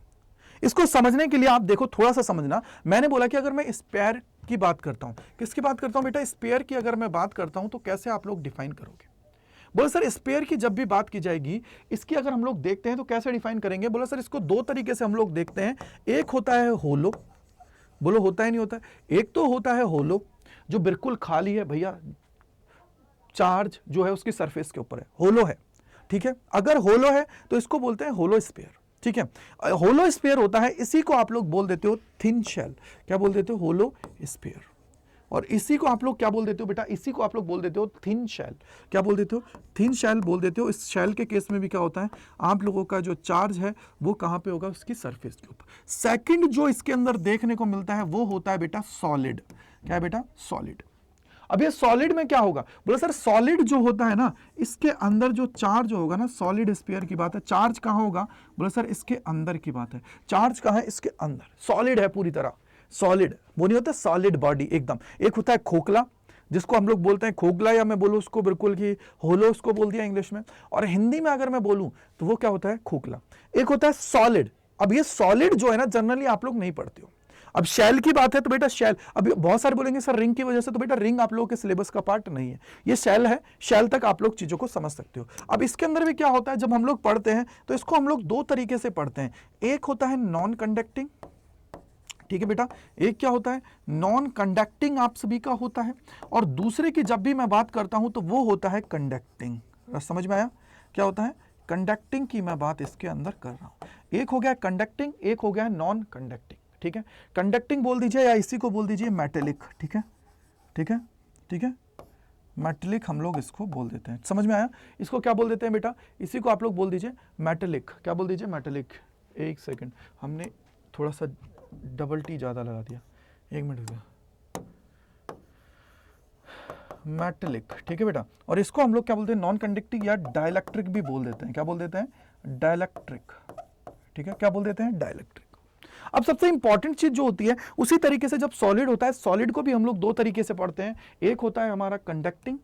इसको समझने के लिए आप देखो, थोड़ा सा समझना। मैंने बोला कि अगर मैं स्पेयर की बात करता हूं, किसकी बात करता हूं बेटा? स्पेयर की अगर मैं बात करता हूं तो कैसे आप लोग डिफाइन करोगे? बोला सर स्पेयर की जब भी बात की जाएगी, इसकी अगर हम लोग देखते हैं तो कैसे डिफाइन करेंगे? बोला सर इसको दो तरीके से हम लोग देखते हैं। एक होता है होलो, बोलो होता है नहीं होता? एक तो होता है होलो जो बिल्कुल खाली है भैया, चार्ज जो है उसकी सरफेस के ऊपर है, होलो है। ठीक है, अगर होलो है तो इसको बोलते हैं होलो स्पेयर। ठीक है, होलो स्पेयर होता है, इसी को आप लोग बोल देते हो थिन शेल। क्या बोल देते हो? होलो स्पेयर। और इसी को आप लोग क्या बोल देते हो बेटा? इसी को आप लोग बोल देते हो थिन शेल। क्या बोल देते हो? थिन शेल बोल देते हो। इस शेल के केस में भी क्या होता है? आप लोगों का जो चार्ज है वो कहां पे होगा? उसकी सरफेस के ऊपर। सेकंड जो इसके अंदर देखने को मिलता है वो होता है बेटा सॉलिड। क्या है बेटा? सॉलिड। अब ये सॉलिड में क्या होगा? बोला सर सॉलिड जो होता है ना, इसके अंदर जो चार्ज होगा ना, सॉलिड स्फीयर की बात है, चार्ज कहां होगा? बोला सर इसके अंदर की बात है। चार्ज कहां है? इसके अंदर। सॉलिड है पूरी तरह, सॉलिड। वो नहीं होता सॉलिड बॉडी एकदम। एक होता है खोखला, जिसको हम लोग बोलते हैं खोखला, या मैं बोलूं उसको बिल्कुल कि होलो, उसको बोल दिया इंग्लिश में, और हिंदी में अगर मैं बोलूं तो वो क्या होता है? खोखला। एक होता है सॉलिड। अब ये सॉलिड जो है ना, जनरली आप लोग नहीं पढ़ते हो। अब शेल की बात है तो बेटा शेल, अभी बहुत सारे बोलेंगे सर रिंग की वजह से, तो बेटा रिंग आप लोगों के सिलेबस का पार्ट नहीं है, ये शेल है। शेल तक आप लोग चीजों को समझ सकते हो। अब इसके अंदर भी क्या होता है, जब हम लोग पढ़ते हैं तो इसको हम लोग दो तरीके से पढ़ते हैं। एक होता है नॉन कंडक्टिंग, ठीक है बेटा, एक क्या होता है? नॉन कंडक्टिंग आप सभी का होता है, और दूसरे की जब भी मैं बात करता हूं तो वो होता है कंडक्टिंग। समझ में आया? क्या होता है? कंडक्टिंग की मैं बात इसके अंदर कर रहा हूं। एक हो गया कंडक्टिंग, एक हो गया नॉन कंडक्टिंग। ठीक है, कंडक्टिंग बोल दीजिए या इसी को बोल दीजिए मेटेलिक। ठीक है, ठीक है, ठीक है, मेटेलिक हम लोग इसको बोल देते हैं। समझ में आया? इसको क्या बोल देते हैं बेटा? इसी को आप लोग बोल दीजिए मेटेलिक। क्या बोल दीजिए? मेटेलिक। एक सेकंड, हमने थोड़ा सा डबल टी ज्यादा लगा दिया, एक मिनट रुको। मेटेलिक, ठीक है बेटा। और इसको हम लोग क्या बोलते हैं? नॉन कंडक्टिंग या डाइलेक्ट्रिक भी बोल देते हैं। क्या बोल देते हैं? डाइलेक्ट्रिक। ठीक है, क्या बोल देते हैं? डाइलेक्ट्रिक। अब सबसे इंपॉर्टेंट चीज जो होती है, उसी तरीके से जब सॉलिड होता है, सॉलिड को भी हम लोग दो तरीके से पढ़ते हैं। एक होता है हमारा कंडक्टिंग।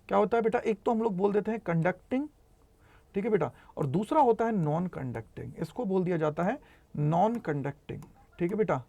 क्या होता है बेटा? एक तो हम लोग बोल देते हैं कंडक्टिंग, ठीक है बेटा, और दूसरा होता है नॉन कंडक्टिंग। इसको बोल दिया जाता है नॉन कंडक्टिंग। ठीक है बेटा,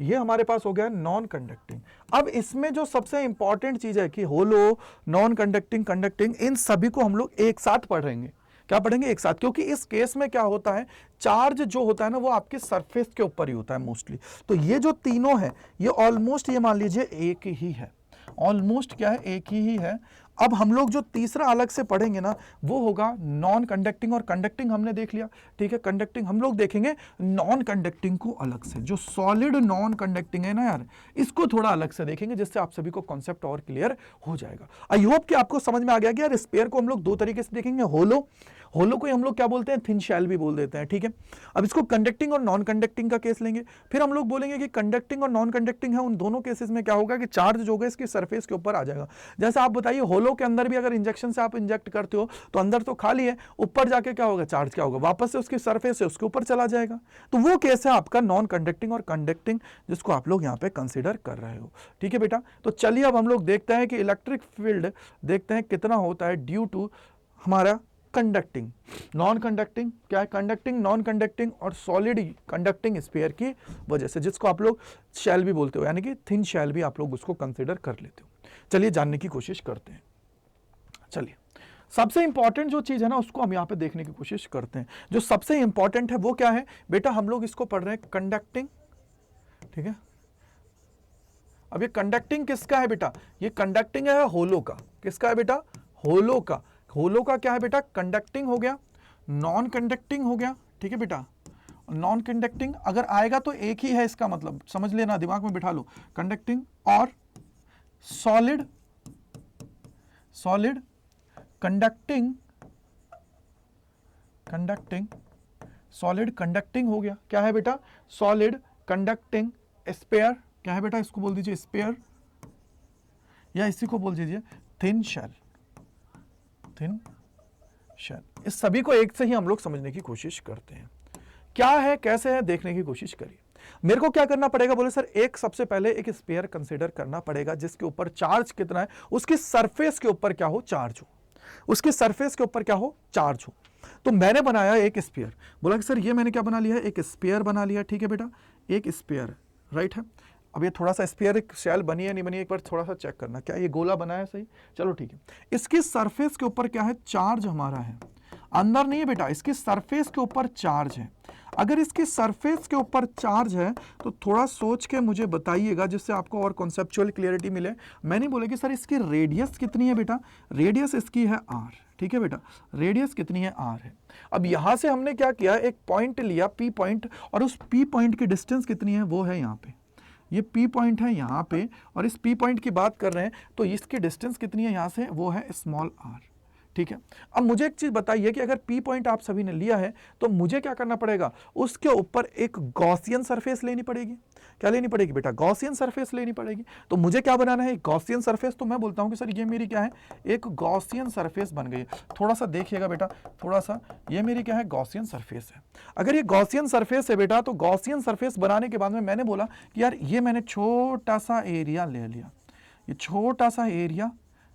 ये हमारे पास हो गया नॉन कंडक्टिंग। अब इसमें जो सबसे इंपॉर्टेंट चीज है कि होलो, नॉन कंडक्टिंग, कंडक्टिंग, इन सभी को हम लोग एक साथ पढ़ेंगे। क्या पढ़ेंगे? एक साथ, क्योंकि इस केस में क्या होता है, चार्ज जो होता है ना वो आपके सरफेस के ऊपर ही होता है मोस्टली। तो ये जो तीनों है ये ऑलमोस्ट, ये मान लीजिए एक ही है, ऑलमोस्ट क्या है, एक ही है। अब हम लोग जो तीसरा अलग से पढ़ेंगे ना वो होगा नॉन कंडक्टिंग, और कंडक्टिंग हमने देख लिया, ठीक है। कंडक्टिंग हम लोग देखेंगे, नॉन कंडक्टिंग को अलग से, जो सॉलिड नॉन कंडक्टिंग है ना यार, इसको थोड़ा अलग से देखेंगे, जिससे आप सभी को कॉन्सेप्ट और क्लियर हो जाएगा। आई होप कि आपको समझ में आ गया कि यार स्पेयर को हम लोग दो तरीके से देखेंगे, होलो, होलो को हम लोग क्या बोलते हैं, थिन शेल भी बोल देते हैं, ठीक है। अब इसको कंडक्टिंग और नॉन कंडक्टिंग का केस लेंगे, फिर हम लोग बोलेंगे कि कंडक्टिंग और नॉन कंडक्टिंग है, उन दोनों केसेस में क्या होगा कि चार्ज जो होगा इसकी सरफेस के ऊपर आ जाएगा। जैसे आप बताइए, होलो के अंदर भी अगर इंजेक्शन से आप इंजेक्ट करते हो तो अंदर तो खाली है, ऊपर जाके क्या होगा, चार्ज क्या होगा, वापस से उसकी सरफेस से उसके ऊपर चला जाएगा। तो वो केस है आपका नॉन कंडक्टिंग और कंडक्टिंग, जिसको आप लोग यहाँ पे कंसिडर कर रहे हो, ठीक है बेटा। तो चलिए अब हम लोग देखते हैं कि इलेक्ट्रिक फील्ड देखते हैं कितना होता है ड्यू टू हमारा कंडक्टिंग, नॉन कंडक्टिंग, क्या है, कंडक्टिंग, नॉन कंडक्टिंग और सॉलिड कंडक्टिंग स्फीयर की वजह से, जिसको आप लोग शेल भी बोलते हो, यानी कि थिन शेल भी आप लोग उसको कंसिडर कर लेते हो। चलिए जानने की कोशिश करते हैं। चलिए सबसे इंपॉर्टेंट जो चीज है ना उसको हम यहाँ पे देखने की कोशिश करते हैं। जो सबसे इंपॉर्टेंट है वो क्या है बेटा, हम लोग इसको पढ़ रहे हैं कंडक्टिंग, ठीक है। अब ये कंडक्टिंग किसका है बेटा, ये कंडक्टिंग है होलो का। किसका है बेटा, होलो का। होलो का क्या है बेटा, कंडक्टिंग हो गया, नॉन कंडक्टिंग हो गया, ठीक है बेटा। नॉन कंडक्टिंग अगर आएगा तो एक ही है, इसका मतलब समझ लेना, दिमाग में बिठा लो, कंडक्टिंग और solid, solid conducting, conducting, solid conducting हो गया। क्या है बेटा, सॉलिड कंडक्टिंग स्पेयर, क्या है बेटा, इसको बोल दीजिए स्पेयर, या इसी को बोल दीजिए थिन शेल, थिन शेल। इस सभी को एक से ही हम लोग समझने की कोशिश करते हैं। क्या है, कैसे है, देखने की कोशिश करिए। मेरे को क्या करना पड़ेगा, बोले सर एक सबसे पहले एक स्पेयर कंसीडर करना पड़ेगा जिसके ऊपर चार्ज कितना है, उसकी सरफेस के ऊपर क्या हो, चार्ज हो, उसकी सरफेस के ऊपर क्या हो, चार्ज हो। तो मैंने बनाया एक स्पेयर, बोला कि सर ये मैंने क्या बना लिया है, एक स्पेयर बना लिया, ठीक है बेटा, एक स्पेयर, राइट है। अब ये थोड़ा सा स्पेयर एक शेल बनी है नहीं बनी है, एक बार थोड़ा सा चेक करना, क्या ये गोला बना है सही, चलो ठीक है। इसकी सरफेस के ऊपर क्या है, चार्ज हमारा है, अंदर नहीं है बेटा, इसकी सरफेस के ऊपर चार्ज है। अगर इसकी सरफेस के ऊपर चार्ज है तो थोड़ा सोच के मुझे बताइएगा, जिससे आपको और कॉन्सेप्चुअल क्लियरिटी मिले। मैं नहीं बोले कि सर इसकी रेडियस कितनी है बेटा, रेडियस इसकी है r, ठीक है बेटा, रेडियस कितनी है, r है। अब यहां से हमने क्या किया, एक पॉइंट लिया P पॉइंट, और उस P पॉइंट की डिस्टेंस कितनी है, वो है यहाँ पे, ये P पॉइंट है यहाँ पे, और इस P पॉइंट की बात कर रहे हैं तो इसकी डिस्टेंस कितनी है यहाँ से, वो है स्मॉल r, ठीक है। अब मुझे एक चीज बताइए कि अगर P पॉइंट आप सभी ने लिया है तो मुझे क्या करना पड़ेगा, उसके ऊपर एक गॉसियन सरफेस लेनी पड़ेगी। क्या लेनी पड़ेगी बेटा, गॉसियन सरफेस लेनी पड़ेगी। तो मुझे क्या बनाना है, गॉसियन सरफेस। तो मैं बोलता हूं कि सर ये मेरी क्या है, एक गॉसियन सरफेस बन गई है। थोड़ा सा देखिएगा बेटा, थोड़ा सा, ये मेरी क्या है, गॉसियन सरफेस है। अगर ये गॉसियन सरफेस है बेटा, तो गॉसियन सरफेस बनाने के बाद में मैंने बोला कि यार ये मैंने छोटा सा एरिया ले लिया, ये छोटा सा एरिया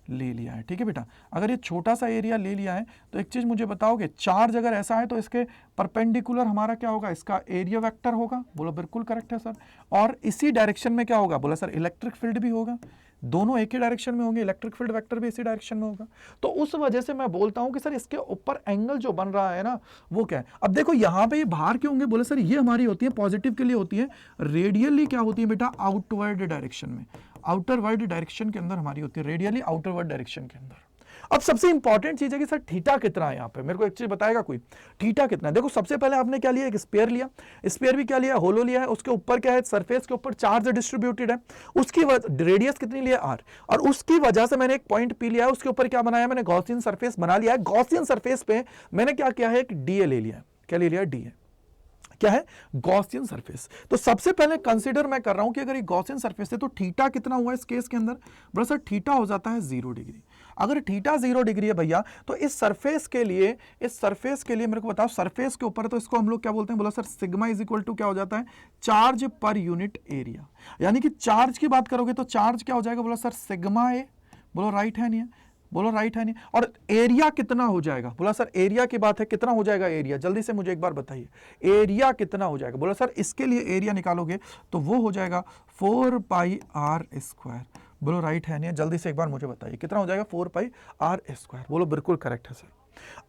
ले लिया है, ठीक है बेटा। अगर ये छोटा सा एरिया ले लिया है तो एक चीज मुझे बताओगे, चार्ज अगर ऐसा है तो इसके परपेंडिकुलर हमारा क्या होगा, इसका एरिया वेक्टर होगा। बोलो बिल्कुल करेक्ट है सर। और इसी डायरेक्शन में क्या होगा, बोला सर इलेक्ट्रिक फील्ड भी होगा। दोनों एक ही डायरेक्शन में होंगे, इलेक्ट्रिक फील्ड वेक्टर भी इसी डायरेक्शन में होगा। तो उस वजह से मैं बोलता हूं कि सर इसके ऊपर एंगल जो बन रहा है ना वो क्या है। अब देखो यहां पे ये बाहर क्यों होंगे, बोले सर ये हमारी होती है पॉजिटिव के लिए होती है, रेडियली क्या होती है बेटा, आउटवर्ड डायरेक्शन में, आउटरवर्ड डायरेक्शन के अंदर हमारी होती है, रेडियली आउटरवर्ड डायरेक्शन के अंदर। अब सबसे इंपॉर्टेंट चीज है कि सर थीटा कितना है, यहाँ पे मेरे को एक चीज बताएगा कोई, थीटा कितना है। देखो सबसे पहले आपने क्या लिया, एक स्पेयर लिया, स्पेयर भी क्या लिया, होलो लिया है, उसके ऊपर क्या है, सरफेस के ऊपर चार्ज डिस्ट्रीब्यूटेड है, उसकी रेडियस कितनी लिया, r, और उसकी वजह से मैंने एक पॉइंट P लिया है, उसके ऊपर क्या बनाया मैंने, गॉसियन सरफेस बना लिया है। गॉसियन सरफेस पे मैंने क्या किया है, एक DA ले लिया है। क्या ले लिया, DA, क्या है, गॉसियन सरफेस। तो सबसे पहले कंसीडर मैं कर रहा हूं कि अगर ये गॉसियन सरफेस है तो थीटा कितना हुआ इस केस के अंदर, बड़ा सर थीटा हो जाता है 0 डिग्री। अगर थीटा 0 डिग्री है भैया तो इस सरफेस के लिए, इस सरफेस के लिए मेरे को बताओ, सरफेस के ऊपर तो इसको हम लोग क्या बोलते हैं, बोला sir sigma is equal to क्या हो जाता है, चार्ज पर यूनिट एरिया। यानी कि चार्ज की बात करोगे तो चार्ज क्या हो जाएगा, बोला सर सिग्मा ए, बोलो राइट है नहीं है, बोलो राइट है नहीं। और एरिया कितना हो जाएगा, बोला सर एरिया की बात है, कितना हो जाएगा एरिया, जल्दी से मुझे एक बार बताइए एरिया कितना हो जाएगा। बोला सर इसके लिए एरिया निकालोगे तो वो हो जाएगा 4 पाई आर स्क्वायर। बोलो राइट है नहीं, जल्दी से एक बार मुझे बताइए कितना हो जाएगा 4 पाई आर स्क्वायर। बोलो बिल्कुल करेक्ट है सर।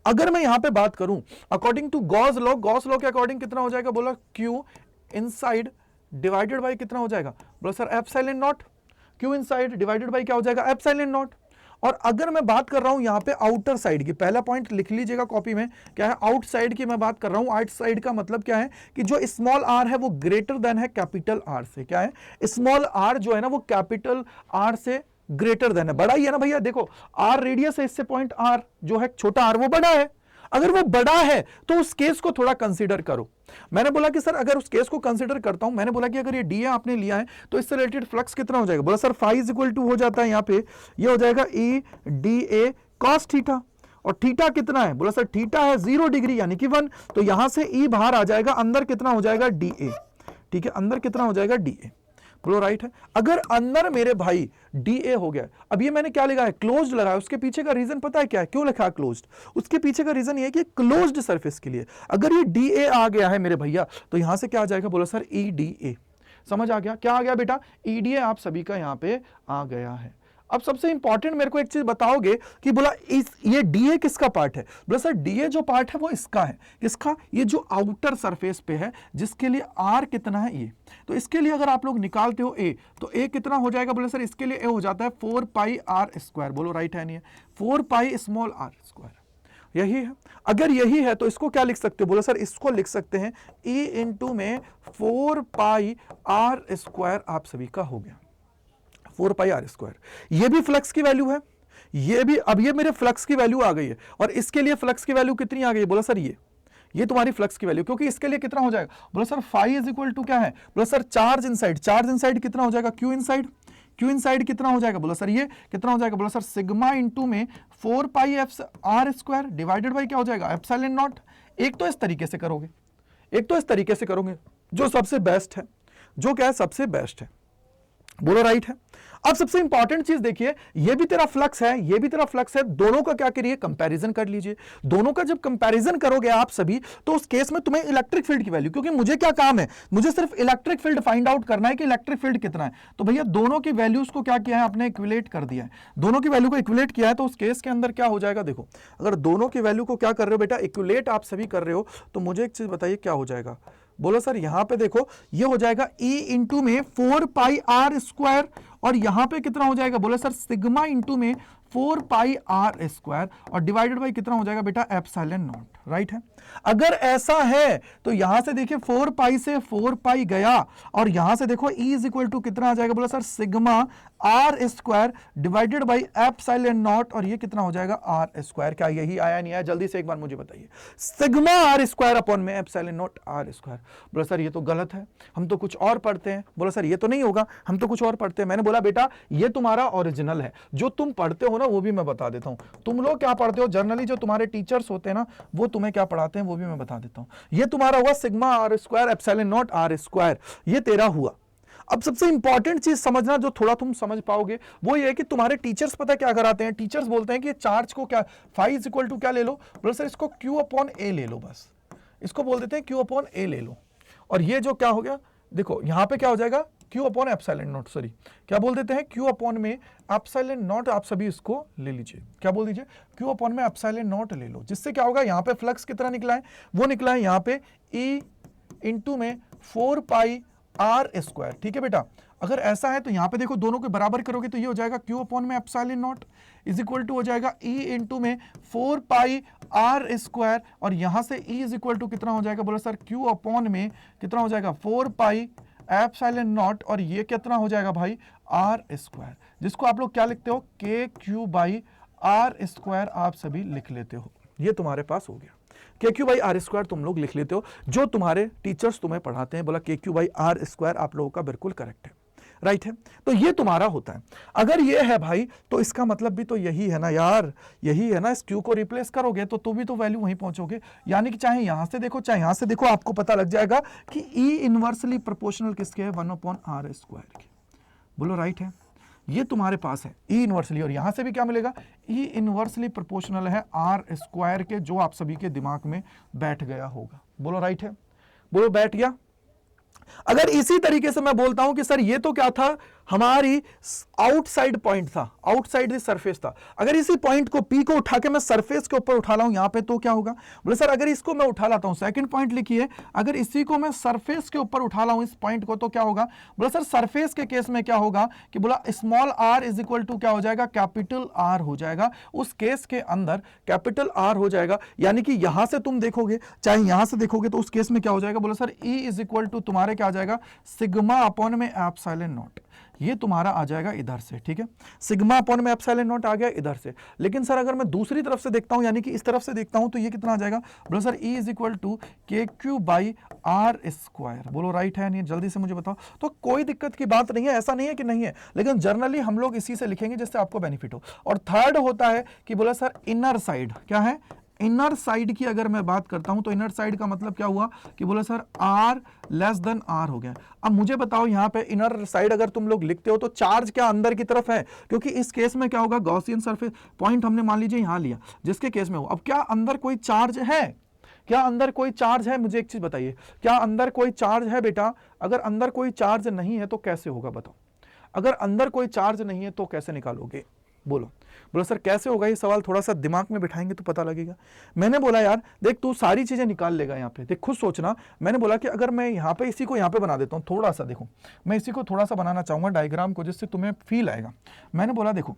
अगर मैं यहां पे बात करूं according to Gauss law, Gauss law के अकॉर्डिंग कितना हो जाएगा, बोला क्यू इनसाइड डिवाइडेड बाई कितना हो जाएगा, बोला sir epsilon not. Q inside divided by क्या हो जाएगा, एप्सिलॉन नॉट। और अगर मैं बात कर रहा हूं यहां पे आउटर साइड की, पहला पॉइंट लिख लीजिएगा कॉपी में, क्या है आउटसाइड की मैं बात कर रहा हूं। आउटसाइड का मतलब क्या है कि जो स्मॉल आर है वो ग्रेटर देन है कैपिटल आर से। क्या है, स्मॉल आर जो है ना वो कैपिटल आर से ग्रेटर देन है, बड़ा ही है ना भैया। देखो आर रेडियस है, इससे पॉइंट आर जो है छोटा आर वो बड़ा है। अगर वो बड़ा है तो उस केस को थोड़ा कंसीडर करो। मैंने बोला कि सर अगर उस केस को कंसीडर करता हूं, मैंने बोला कि अगर ये डी आपने लिया है तो इससे रिलेटेड फ्लक्स कितना हो जाएगा, बोला sir phi is equal to हो जाता है यहां पे, ये हो जाएगा E d A cos theta. और थीटा कितना है, बोला सर थीटा है 0 डिग्री यानी कि 1, तो यहां से ई बाहर आ जाएगा, अंदर कितना हो जाएगा डी ए। ठीक है, अंदर कितना हो जाएगा डी ए। बोलो राइट है। अगर अंदर मेरे भाई डी ए हो गया, अब ये मैंने क्या लिखा है क्लोज्ड लगा है, उसके पीछे का रीजन पता है क्या है, क्यों लिखा है क्लोज्ड, उसके पीछे का रीजन ये है कि क्लोज्ड सरफेस के लिए अगर ये डी ए आ गया है मेरे भैया तो यहां से क्या आ जाएगा, बोलो सर ई डी ए। समझ आ गया, क्या आ गया बेटा, ई डी ए आप सभी का यहां पे आ गया है। अब सबसे इंपॉर्टेंट मेरे को एक चीज बताओगे कि बोला ये डीए किसका पार्ट है, बोला सर डीए जो पार्ट है वो इसका है, किसका, ये जो आउटर सरफेस पे है जिसके लिए आर कितना है ये, तो इसके लिए अगर आप लोग निकालते हो ए तो ए कितना हो जाएगा, बोला सर इसके लिए ए हो जाता है 4 पाई आर स्क्वायर। बोलो राइट है नहीं है, 4 पाई स्मॉल आर स्क्वायर यही है। अगर यही है तो इसको क्या लिख सकते हो, बोला सर इसको लिख सकते हैं ई इंटू में 4 पाई आर स्क्वायर आप सभी का हो गया 4 पाई आर स्क्वायर। ये भी फ्लक्स की वैल्यू है, ये भी, अब ये मेरे फ्लक्स की वैल्यू आ गई है और इसके लिए फ्लक्स की वैल्यू कितनी आ गई है, बोला सर ये तुम्हारी फ्लक्स की वैल्यू, क्योंकि इसके लिए कितना हो जाएगा, बोला sir phi is equal to क्या है, बोला सर चार्ज इनसाइड कितना हो जाएगा, क्यू इनसाइड कितना हो जाएगा, बोला सर ये कितना हो जाएगा, बोला सर सिग्मा इंटू में 4 pi F R square divided by क्या हो जाएगा एप्सिलॉन नॉट। एक तो इस तरीके से करोगे, एक तो इस तरीके से करोगे, जो सबसे बेस्ट है, जो क्या है सबसे बेस्ट है। बोलो राइट है। अब सबसे इंपॉर्टेंट चीज देखिए, ये भी तेरा फ्लक्स है, ये भी तेरा फ्लक्स है, दोनों का क्या करिए कंपैरिजन कर लीजिए। दोनों का जब कंपैरिजन करोगे आप सभी तो उस केस में तुम्हें इलेक्ट्रिक फील्ड की वैल्यू, क्योंकि मुझे क्या काम है, मुझे सिर्फ इलेक्ट्रिक फील्ड फाइंड आउट करना है कि इलेक्ट्रिक फील्ड कितना है। तो भैया दोनों की वैल्यूज को क्या किया है आपने, इक्विलेट कर दिया है, दोनों की वैल्यू को इक्विलेट किया है। तो उस केस के अंदर क्या हो जाएगा, देखो अगर दोनों की वैल्यू को क्या कर रहे हो बेटा, इक्विलेट आप सभी कर रहे हो, तो मुझे एक चीज बताइए क्या हो जाएगा। बोलो सर यहां पे देखो ये हो जाएगा ई इंटू में 4 पाई आर स्क्वायर और यहां पे कितना हो जाएगा, बोलो सर सिग्मा इंटू में 4 पाई आर स्क्वायर और डिवाइडेड बाई कितना हो जाएगा बेटा एप्सिलॉन नॉट। राइट है। अगर ऐसा है तो यहां से देखिए 4 पाई से 4 पाई गया और यहां से देखो ई इज इक्वल टू कितना आ जाएगा, बोला sir sigma r square divided by epsilon naught और ये कितना हो जाएगा आर स्क्वायर। क्या यही आया नहीं आया, जल्दी से एक बार मुझे बताइए। सिग्मा आर स्क्वायर अपॉन में एप्सिलॉन नॉट आर स्क्वायर। बोला सर ये तो गलत है, हम तो कुछ और पढ़ते हैं। बोला सर ये तो नहीं होगा, हम तो कुछ और पढ़ते हैं। मैंने बोला बेटा ये तुम्हारा ओरिजिनल है, जो तुम पढ़ते हो ना वो भी मैं बता देता हूं। तुम लोग क्या पढ़ते हो जनरली, जो तुम्हारे टीचर्स होते हैं ना वो तुम्हें क्या पढ़ाते हैं वो भी मैं बता देता हूं। ये तुम्हारा हुआ sigma r square epsilon naught are square, ये तेरा हुआ। अब सबसे इंपॉर्टेंट चीज समझना जो थोड़ा तुम समझ पाओगे वो ये है कि तुम्हारे टीचर्स पता क्या कराते हैं, टीचर्स बोलते हैं कि चार्ज को क्या फाई इज इक्वल टू क्या ले लो, बोलो सर इसको क्यू अपॉन ए ले लो, बस इसको बोल देते हैं क्यू अपॉन ए ले लो। और ये जो क्या हो गया देखो यहां पे क्या हो जाएगा Q upon epsilon not, sorry क्या बोल देते हैं क्यू अपॉन में एप्सिलॉन नॉट, आप सभी इसको ले लीजिए, क्या बोल दीजिए क्यू अपॉन में एप्सिलॉन नॉट ले लो। जिससे क्या होगा यहाँ पे फ्लक्स कितना निकला है, वो निकला है यहाँ पे ई इंटू में 4 पाई आर स्क्वायर। ठीक है बेटा, अगर ऐसा है तो यहां पे देखो दोनों के बराबर करोगे तो ये हो जाएगा क्यू अपॉन में epsilon naught is equal to हो जाएगा ई इंटू में 4 पाई आर स्क्वायर और यहां से ई इज इक्वल टू कितना हो जाएगा, बोलो सर क्यू अपॉन में कितना हो जाएगा 4 पाई एप्सिलॉन नॉट और ये कितना हो जाएगा भाई आर स्क्वायर, जिसको आप लोग क्या लिखते हो के क्यू बाई आर स्क्वायर आप सभी लिख लेते हो। ये तुम्हारे पास हो गया के क्यू बाई आर स्क्वायर, तुम लोग लिख लेते हो जो तुम्हारे टीचर्स तुम्हें पढ़ाते हैं। बोला के क्यू बाई आर स्क्वायर आप लोगों का बिल्कुल करेक्ट है, राइट है। तो ये तुम्हारा होता है। अगर ये है भाई तो इसका मतलब भी तो यही है ना यार, यही है ना, इस क्यू को रिप्लेस करोगे तो भी तो वैल्यू वहीं पहुंचोगे। यानी कि चाहे यहां से देखो चाहे यहां से देखो आपको पता लग जाएगा कि ई इनवर्सली प्रोपोर्शनल किसके है 1 अपॉन आर स्क्वायर के। बोलो राइट है। ये तुम्हारे पास है ई इनवर्सली, और यहां से भी क्या मिलेगा, ई इनवर्सली प्रोपोर्शनल है आर स्क्वायर के, जो आप सभी के दिमाग में बैठ गया होगा। बोलो राइट है, बोलो बैठ गया। अगर इसी तरीके से मैं बोलता हूं कि सर ये तो क्या था, हमारी आउटसाइड पॉइंट था, आउटसाइड द सरफेस था, अगर इसी पॉइंट को पी को उठा के मैं सरफेस के ऊपर उठा लाऊं यहां पे, तो क्या होगा। बोले सर अगर इसको मैं उठा लाता हूं, सेकंड पॉइंट लिखिए, अगर इसी को मैं सरफेस के ऊपर उठा लाऊं इस पॉइंट को, तो क्या होगा। बोले सर सरफेस के केस में क्या होगा कि बोला small r is equal to क्या हो जाएगा, कैपिटल आर हो जाएगा। उस केस के अंदर कैपिटल आर हो जाएगा, यानी कि यहां से तुम देखोगे चाहे यहां से देखोगे तो उस केस में क्या हो जाएगा। बोले sir E is equal to तुम्हारे क्या आ जाएगा, सिग्मा अपॉन में एप्सिलॉन नॉट, ये तुम्हारा आ जाएगा इधर से, ठीक है। सिग्मा अपॉन में एप्सिलॉन नॉट आ गया इधर से। लेकिन सर अगर मैं दूसरी तरफ से देखता हूं, यानी कि इस तरफ से देखता हूं, तो ये कितना आ जाएगा। बोलो sir E is equal to k Q by r square. बोलो राइट है नहीं, जल्दी से मुझे बताओ। तो कोई दिक्कत की बात नहीं है, ऐसा नहीं है कि नहीं है, लेकिन जनरली हम लोग इसी से लिखेंगे जिससे आपको बेनिफिट हो। और थर्ड होता है कि बोला सर इनर साइड क्या है, इनर साइड की अगर मैं बात करता हूं तो इनर साइड का मतलब क्या हुआ कि बोला sir r less than r हो गया। अब मुझे बताओ यहां पे इनर साइड अगर तुम लोग लिखते हो तो चार्ज क्या अंदर की तरफ है, क्योंकि इस केस में क्या होगा, गॉसियन सरफेस पॉइंट हमने मान लीजिए यहां लिया जिसके केस में हो। अब क्या अंदर कोई चार्ज है, क्या अंदर कोई चार्ज है, मुझे एक चीज बताइए, क्या अंदर कोई चार्ज है बेटा। अगर अंदर कोई चार्ज नहीं है तो कैसे होगा बताओ, अगर अंदर कोई चार्ज नहीं है तो कैसे निकालोगे, बोलो। बोलो सर कैसे होगा, ये सवाल थोड़ा सा दिमाग में बिठाएंगे तो पता लगेगा। मैंने बोला यार देख तू सारी चीजें निकाल लेगा यहाँ पे, देख खुद सोचना। मैंने बोला कि अगर मैं यहाँ पे इसी को यहाँ पे बना देता हूँ थोड़ा सा, देखो मैं इसी को थोड़ा सा बनाना चाहूंगा डायग्राम को, जिससे तुम्हें फील आएगा। मैंने बोला देखो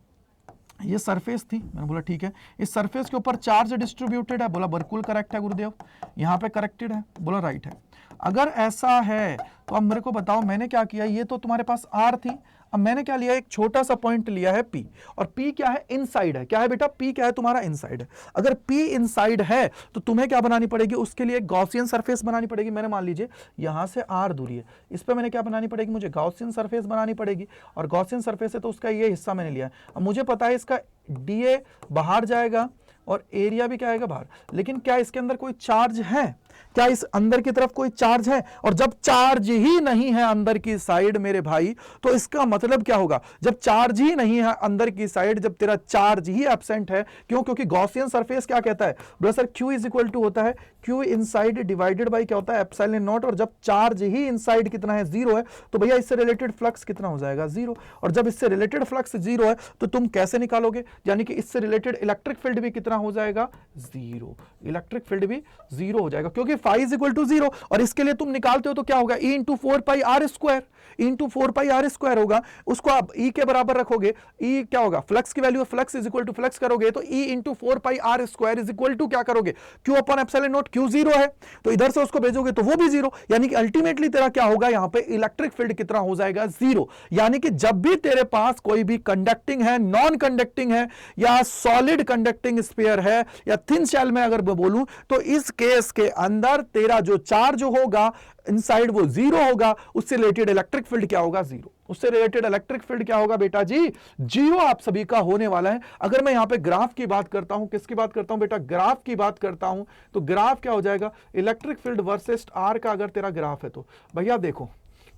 ये सरफेस थी, मैंने बोला ठीक है, इस सरफेस के ऊपर चार्ज डिस्ट्रीब्यूटेड है, बोला बिल्कुल करेक्ट है गुरुदेव। यहाँ पे करेक्टेड है, बोला राइट है। अगर ऐसा है तो अब मेरे को बताओ मैंने क्या किया, ये तो तुम्हारे पास आर थी, अब मैंने क्या लिया, एक छोटा सा पॉइंट लिया है P, और P क्या है, इनसाइड है। क्या है बेटा, P क्या है तुम्हारा, इनसाइड है। अगर P इनसाइड है तो तुम्हें क्या बनानी पड़ेगी, उसके लिए गॉसियन सरफेस बनानी पड़ेगी। मैंने मान लीजिए यहां से R दूरी है, इस पर मैंने क्या बनानी पड़ेगी, मुझे गॉसियन सरफेस बनानी पड़ेगी। और गॉसियन सरफेस है तो उसका ये हिस्सा मैंने लिया है। अब मुझे पता है इसका DA बाहर जाएगा और एरिया भी क्या आएगा बाहर, लेकिन क्या इसके अंदर कोई चार्ज है, क्या इस अंदर की तरफ कोई चार्ज है। और जब चार्ज ही नहीं है अंदर की साइड मेरे भाई, तो इसका मतलब क्या होगा, जब चार्ज ही नहीं है अंदर की साइड, जब तेरा चार्ज ही एब्सेंट है, क्यों, क्योंकि गॉसियन सरफेस क्या कहता है bro sir, Q is equal to होता है Q इनसाइड डिवाइडेड बाय क्या होता है, एप्सिलॉन नॉट। और जब चार्ज ही इनसाइड कितना है, 0 है, तो भैया इससे रिलेटेड फ्लक्स कितना हो जाएगा, 0। और जब इससे रिलेटेड फ्लक्स 0 है तो तुम कैसे निकालोगे, यानी कि इससे रिलेटेड इलेक्ट्रिक फील्ड भी कितना हो जाएगा, 0। इलेक्ट्रिक फील्ड भी 0 हो जाएगा, क्योंकि फाई इज इक्वल टू 0। और इसके लिए तुम निकालते हो तो क्या होगा, E into 4 pi r square, into 4 pi r square होगा। उसको आप E के बराबर रखोगे, E क्या होगा, फ्लक्स की value, flux is equal to flux करोगे तो E into 4 pi r square is equal to क्या करोगे, Q upon epsilon naught. Q 0 है तो इधर से उसको भेजोगे तो वो भी 0, यानी कि अल्टीमेटली तेरा क्या होगा, यहां पे इलेक्ट्रिक फील्ड कितना हो जाएगा, 0। यानी कि जब भी तेरे पास कोई भी कंडक्टिंग है, नॉन कंडक्टिंग है, या सॉलिड कंडक्टिंग स्फीयर है, या थिन शेल में अगर मैं बोलूं, तो इस केस के अंदर तेरा जो चार्ज होगा इनसाइड वो 0 होगा। उससे रिलेटेड इलेक्ट्रिक फील्ड क्या होगा, 0। उससे रिलेटेड इलेक्ट्रिक फील्ड क्या होगा बेटा जी, 0 आप सभी का होने वाला है। अगर मैं यहां पे ग्राफ की बात करता हूं, किसकी बात करता हूं बेटा, ग्राफ की बात करता हूं, तो ग्राफ क्या हो जाएगा, इलेक्ट्रिक फील्ड वर्सेस आर का अगर तेरा ग्राफ है तो भैया देखो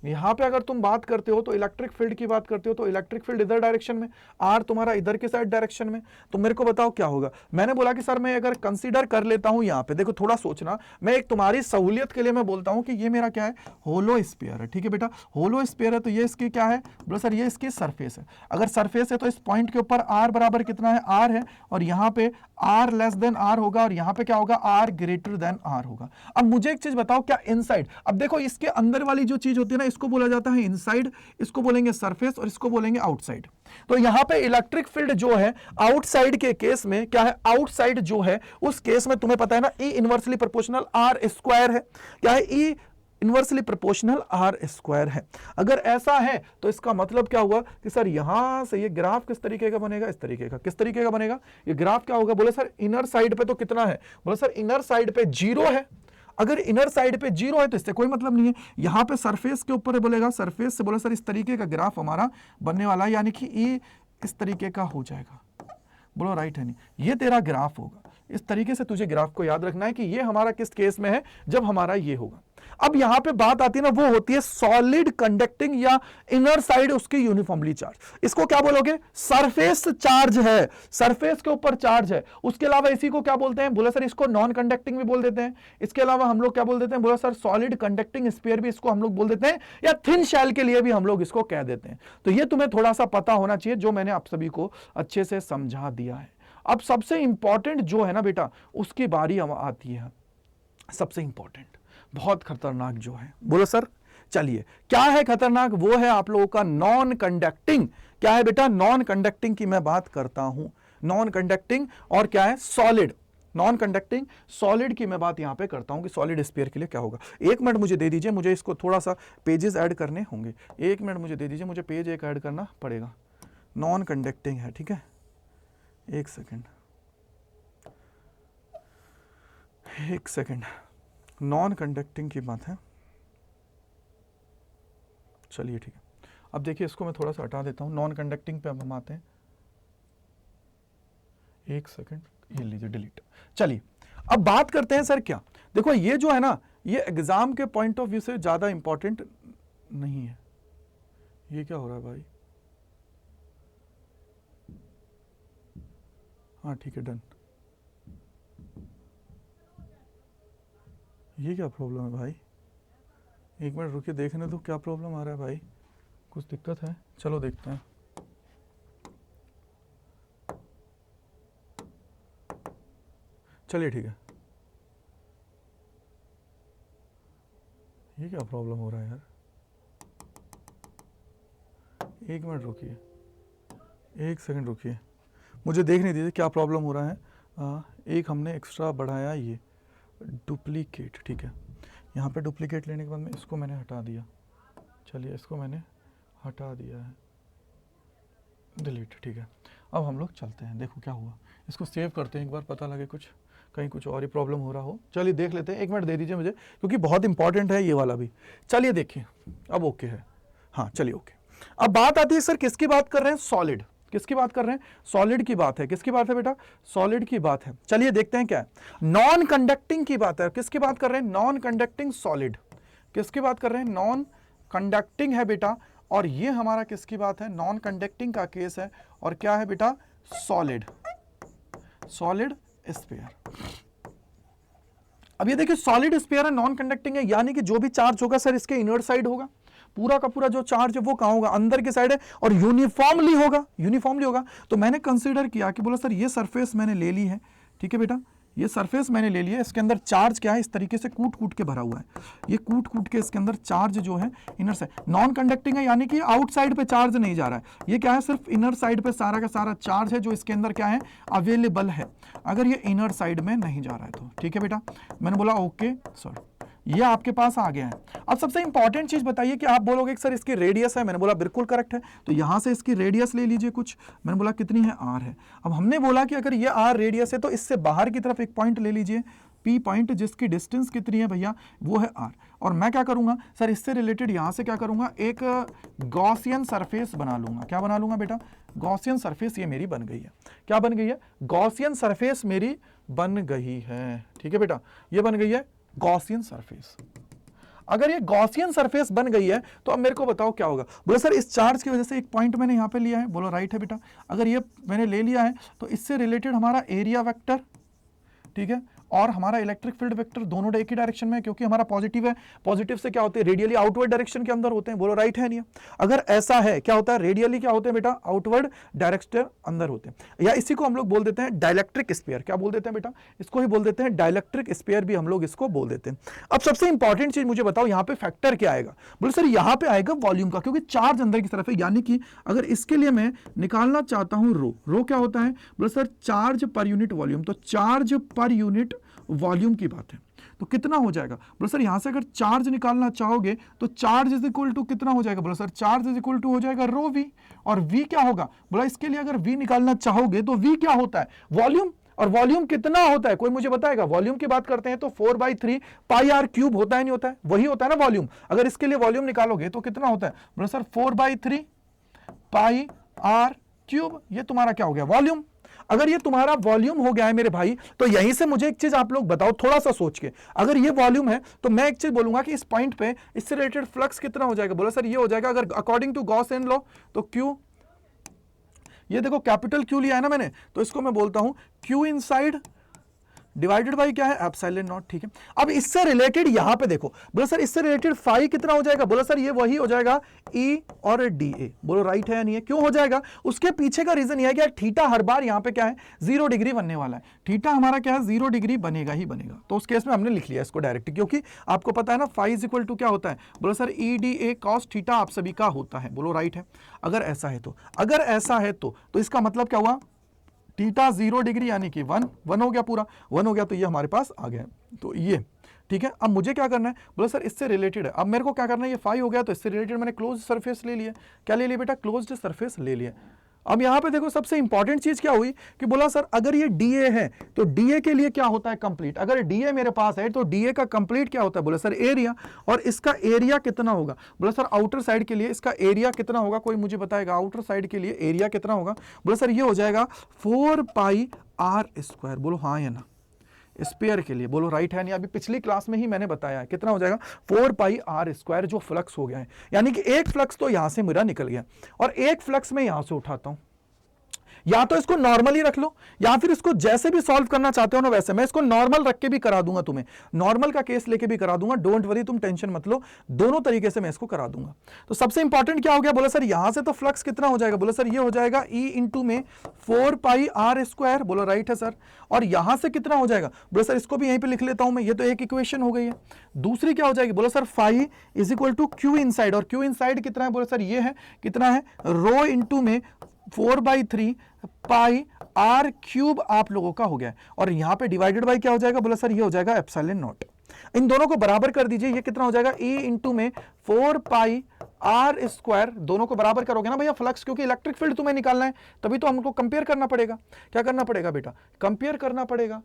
यहां पे अगर तुम बात करते हो तो इलेक्ट्रिक फील्ड की बात करते हो तो इलेक्ट्रिक फील्ड इधर डायरेक्शन में, आर तुम्हारा इधर के साइड डायरेक्शन में। तो मेरे को बताओ क्या होगा। मैंने बोला कि सर मैं अगर कंसीडर कर लेता हूं यहां पे, देखो थोड़ा सोचना, मैं एक तुम्हारी सहूलियत के लिए मैं बोलता हूं कि ये मेरा क्या है, होलो स्फीयर है, ठीक है बेटा, होलो स्फीयर है तो ये इसकी क्या है, बोलो सर ये इसकी सरफेस है। अगर सरफेस है तो इस पॉइंट के ऊपर आर बराबर कितना है, आर है, और यहां पे आर लेस देन आर होगा, और यहां पे क्या होगा, आर ग्रेटर देन आर होगा। अब मुझे एक चीज बताओ, क्या इनसाइड, अब देखो इसके अंदर वाली जो चीज होती है ना, इसको बोला जाता है इनसाइड, इसको बोलेंगे सरफेस, और इसको बोलेंगे आउटसाइड। तो यहां पे इलेक्ट्रिक फील्ड जो है आउटसाइड के केस में क्या है, आउटसाइड जो है उस केस में तुम्हें पता है ना, E inversely proportional r square है। क्या है, E inversely proportional r square है। अगर ऐसा है तो इसका मतलब क्या हुआ कि सर यहां से ये ग्राफ किस तरीके का बनेगा, इस तरीके का, किस तरीके का बनेगा, ये ग्राफ क्या होगा, बोले सर इनर साइड पे तो कितना है, बोले सर इनर साइड पे 0 है। अगर इनर साइड पे 0 है तो इससे कोई मतलब नहीं है। यहां पे सरफेस के ऊपर बोलेगा, सरफेस से बोले सर इस तरीके का ग्राफ हमारा बनने वाला है, यानी कि E इस तरीके का हो जाएगा। बोलो राइट है नहीं, ये तेरा ग्राफ होगा, इस तरीके से तुझे ग्राफ को याद रखना है कि ये हमारा किस केस में है, जब हमारा ये होगा। अब यहां पे बात आती है ना, वो होती है सॉलिड कंडक्टिंग या इनर साइड उसकी यूनिफॉर्मली चार्ज। इसको क्या बोलोगे? सरफेस चार्ज है, सरफेस के ऊपर चार्ज है। उसके अलावा इसी को क्या बोलते हैं? बोला सर इसको नॉन कंडक्टिंग भी बोल देते हैं। इसके अलावा हम लोग क्या बोल देते हैं? बोला सर सॉलिड कंडक्टिंग स्फीयर भी इसको हम लोग बोल देते हैं, या थिन शेल के लिए भी हम लोग इसको कह देते हैं। तो ये तुम्हें थोड़ा सा पता होना चाहिए, जो मैंने आप सभी को अच्छे से समझा दिया है। अब सबसे इंपॉर्टेंट जो है ना बेटा, उसकी बारी आती है। सबसे इंपॉर्टेंट, बहुत खतरनाक जो है, बोलो सर। चलिए, क्या है खतरनाक? वो है आप लोगों का नॉन कंडक्टिंग। क्या है बेटा? नॉन कंडक्टिंग की मैं बात करता हूं। नॉन कंडक्टिंग और क्या है? सॉलिड। नॉन कंडक्टिंग सॉलिड की मैं बात यहां पे करता हूं कि सॉलिड स्फीयर के लिए क्या होगा। एक मिनट मुझे दे दीजिए, मुझे इसको थोड़ा सा पेजेस ऐड करने होंगे। एक मिनट मुझे दे दीजिए, मुझे पेज एक ऐड करना पड़ेगा। नॉन कंडक्टिंग है, ठीक है, एक सेकेंड, एक सेकेंड। नॉन कंडक्टिंग की बात है। चलिए ठीक है, अब देखिए इसको मैं थोड़ा सा हटा देता हूं। नॉन कंडक्टिंग पे अब हम आते हैं। एक सेकेंड, ये लीजिए डिलीट। चलिए अब बात करते हैं सर क्या। देखो ये जो है ना, ये एग्जाम के पॉइंट ऑफ व्यू से ज्यादा इंपॉर्टेंट नहीं है। ये क्या हो रहा है भाई? हाँ ठीक है, डन। ये क्या प्रॉब्लम है भाई? एक मिनट रुकिए, देखने दो क्या प्रॉब्लम आ रहा है भाई। कुछ दिक्कत है? चलो देखते हैं। चलिए ठीक है। ये क्या प्रॉब्लम हो रहा है यार? एक मिनट रुकिए, एक सेकंड रुकिए, मुझे देखने दीजिए क्या प्रॉब्लम हो रहा है। एक हमने एक्स्ट्रा बढ़ाया, ये डुप्लीकेट, ठीक है। यहाँ पे डुप्लीकेट लेने के बाद में इसको मैंने हटा दिया। चलिए इसको मैंने हटा दिया है, डिलीट, ठीक है। अब हम लोग चलते हैं, देखो क्या हुआ। इसको सेव करते हैं एक बार, पता लगे कुछ कहीं कुछ और ही प्रॉब्लम हो रहा हो। चलिए देख लेते हैं, एक मिनट दे दीजिए मुझे, क्योंकि बहुत इंपॉर्टेंट है ये वाला भी। चलिए देखिए, अब ओके है। हाँ चलिए ओके। अब बात आती है सर किसकी बात कर रहे हैं? सॉलिड। किसकी बात कर रहे हैं? सॉलिड की बात है। किसकी बात है बेटा? सॉलिड की बात है। चलिए देखते हैं क्या है। नॉन कंडक्टिंग की बात है। किसकी बात कर रहे हैं? Non conducting solid. किसकी बात कर रहे हैं? नॉन कंडक्टिंग है बेटा। और ये हमारा किसकी बात है? नॉन कंडक्टिंग का केस है। और क्या है बेटा? Solid, solid sphere. अब ये देखिए सॉलिड स्फीयर है, नॉन कंडक्टिंग है, यानी कि जो भी चार्ज होगा सर इसके इनर साइड होगा। पूरा का पूरा जो चार्ज है वो कहां होगा? अंदर की साइड है, और यूनिफॉर्मली होगा। यूनिफॉर्मली होगा। तो मैंने कंसीडर किया कि बोला सर ये सरफेस मैंने ले ली है, ठीक है बेटा, ये सरफेस मैंने ले लिया। इसके अंदर चार्ज क्या है? इस तरीके से कूट कूट के भरा हुआ है। ये कूट कूट के इसके अंदर चार्ज जो है इनर साइड, नॉन कंडक्टिंग है, यानी कि आउटसाइड पे चार्ज नहीं जा रहा है। ये क्या है? सिर्फ इनर साइड पे सारा का सारा चार्ज है जो इसके अंदर क्या है? अवेलेबल है। अगर ये इनर साइड में नहीं जा रहा है तो ठीक है बेटा। मैंने बोला ओके सर, ये आपके पास आ गया है। अब सबसे इंपॉर्टेंट चीज बताइए कि आप बोलोगे कि सर इसकी रेडियस है। मैंने बोला बिल्कुल करेक्ट है, तो यहां से इसकी रेडियस ले लीजिए कुछ। मैंने बोला कितनी है? आर है। अब हमने बोला कि अगर ये आर रेडियस है तो इससे बाहर की तरफ एक पॉइंट ले लीजिए, पी पॉइंट, जिसकी डिस्टेंस कितनी है भैया? वो है आर। और मैं क्या करूंगा सर, इससे रिलेटेड यहां से क्या करूंगा? एक गॉसियन सरफेस बना लूंगा। क्या बना लूंगा बेटा? Gaussian surface. ये मेरी बन गई है। क्या बन गई है? गॉसियन सरफेस मेरी बन गई है, ठीक है बेटा, ये बन गई है गॉसियन सरफेस। अगर ये गॉसियन सरफेस बन गई है तो अब मेरे को बताओ क्या होगा। बोलो सर इस चार्ज की वजह से एक पॉइंट मैंने यहां पे लिया है। बोलो राइट है बेटा। अगर ये मैंने ले लिया है तो इससे रिलेटेड हमारा एरिया वेक्टर, ठीक है, और हमारा इलेक्ट्रिक फील्ड वेक्टर दोनों एक ही डायरेक्शन में है, क्योंकि हमारा पॉजिटिव है। पॉजिटिव से क्या होते हैं? रेडियली आउटवर्ड डायरेक्शन के अंदर होते हैं। बोलो राइट है नहीं? अगर ऐसा है, क्या होता है? रेडियली क्या होते हैं बेटा? आउटवर्ड डायरेक्शन अंदर होते हैं। या इसी को हम लोग बोल देते हैं डाइलेक्ट्रिक स्फीयर। क्या बोल देते हैं बेटा? इसको ही बोल देते हैं डाइलेक्ट्रिक स्फीयर, भी हम लोग इसको बोल देते हैं। अब सबसे इंपॉर्टेंट चीज मुझे बताओ, यहाँ पे फैक्टर क्या आएगा? बोलो सर यहाँ पे आएगा वॉल्यूम का, क्योंकि चार्ज अंदर की तरफ है। यानी कि अगर इसके लिए मैं निकालना चाहता हूं रो, रो क्या होता है? बोलो sir charge per unit volume. तो चार्ज पर यूनिट वॉल्यूम की बात है, तो कितना हो जाएगा? बोलो सर यहां से अगर चार्ज निकालना चाहोगे तो चार्ज इज इक्वल टू कितना हो जाएगा? बोलो sir charge is equal to हो जाएगा रो वी। और वी क्या होगा? बोला इसके लिए अगर वी निकालना चाहोगे तो वी क्या होता है? वॉल्यूम। और वॉल्यूम कितना होता है? कोई मुझे बताएगा? वॉल्यूम की बात करते हैं तो 4/3 पाई आर क्यूब होता है, नहीं होता है? वही होता है ना वॉल्यूम। अगर इसके लिए वॉल्यूम निकालोगे तो कितना होता है? बोलो सर 4/3 पाई आर क्यूब। ये तुम्हारा क्या हो गया? वॉल्यूम। अगर ये तुम्हारा वॉल्यूम हो गया है मेरे भाई, तो यहीं से मुझे एक चीज आप लोग बताओ थोड़ा सा सोच के, अगर ये वॉल्यूम है तो मैं एक चीज बोलूंगा कि इस पॉइंट पे इससे रिलेटेड फ्लक्स कितना हो जाएगा, बोला सर ये हो जाएगा अगर according to Gauss and law तो क्यू, ये देखो कैपिटल क्यू लिया है ना मैंने, तो इसको मैं बोलता हूं क्यू इनसाइड डिवाइडेड बाई क्या है एप्सिलॉन नॉट। ठीक है, अब इससे रिलेटेड यहां पे देखो, बोलो सर इससे रिलेटेड फाई कितना हो जाएगा, बोलो सर ये वही हो जाएगा ई और डी ए, बोलो राइट है या नहीं है, क्यों हो जाएगा, उसके पीछे का रीजन यह है कि थीटा हर बार यहां पे क्या है 0 डिग्री बनने वाला है, थीटा हमारा क्या है 0 डिग्री बनेगा ही बनेगा, तो उस केस में हमने लिख लिया इसको डायरेक्ट, क्योंकि आपको पता है ना फाई इज इक्वल टू क्या होता है, बोलो sir E d A cos theta आप सभी का होता है, बोलो राइट है। अगर ऐसा है तो, अगर ऐसा है तो इसका मतलब क्या हुआ, थीटा 0 डिग्री यानी कि 1 हो गया, पूरा 1 हो गया, तो ये हमारे पास आ गया, तो ये ठीक है। अब मुझे क्या करना है, बोलो सर इससे रिलेटेड है, अब मेरे को क्या करना है, ये फाई हो गया तो इससे रिलेटेड मैंने क्लोज सरफेस ले लिया, क्या ले लिया बेटा, क्लोज्ड सरफेस ले लिया। अब यहां पे देखो सबसे इंपॉर्टेंट चीज क्या हुई कि बोला सर अगर ये डीए है तो डीए के लिए क्या होता है कंप्लीट, अगर डीए मेरे पास है तो डीए का कंप्लीट क्या होता है, बोला सर एरिया, और इसका एरिया कितना होगा, बोला सर आउटर साइड के लिए इसका एरिया कितना होगा, कोई मुझे बताएगा आउटर साइड के लिए एरिया कितना होगा, बोला सर ये हो जाएगा 4 पाई आर स्क्वायर, बोलो हाँ या ना, स्पेयर के लिए बोलो राइट है नहीं, अभी पिछली क्लास में ही मैंने बताया है कितना हो जाएगा 4 पाई आर स्क्वायर, जो फ्लक्स हो गया है, यानी कि एक फ्लक्स तो यहां से मेरा निकल गया और एक फ्लक्स में यहां से उठाता हूं, या तो इसको नॉर्मली रख लो या फिर इसको जैसे भी सॉल्व करना चाहते हो ना वैसे, मैं इसको नॉर्मल रख के भी करा दूंगा, तुम्हें नॉर्मल का केस लेके भी करा दूंगा, डोंट वरी तुम टेंशन मत लो, दोनों तरीके से मैं इसको करा दूंगा। तो सबसे इंपॉर्टेंट क्या हो गया, बोला सर यहां से तो फ्लक्स कितना हो जाएगा, बोला सर ये हो जाएगा ई इंटू में 4 पाई आर स्क्वायर, बोलो राइट है सर, और यहां से कितना हो जाएगा, बोला सर इसको भी यहीं पे लिख लेता हूं मैं, ये तो एक इक्वेशन हो गई है। दूसरी क्या हो जाएगी, बोला sir phi is equal to Q inside, और क्यू इनसाइड कितना है, बोला सर ये है कितना है रो इंटू में 4/3 पाई आर क्यूब आप लोगों का हो गया, और यहां पे डिवाइडेड बाय क्या हो जाएगा, बोला सर ये हो जाएगा एप्सिलॉन नॉट। इन दोनों को बराबर कर दीजिए, ये कितना हो जाएगा ए इंटू में 4 पाई आर स्क्वायर, दोनों को बराबर करोगे ना भैया फ्लक्स, क्योंकि इलेक्ट्रिक फील्ड तुम्हें निकालना है तभी तो हमको कंपेयर करना पड़ेगा, क्या करना पड़ेगा बेटा, कंपेयर करना पड़ेगा,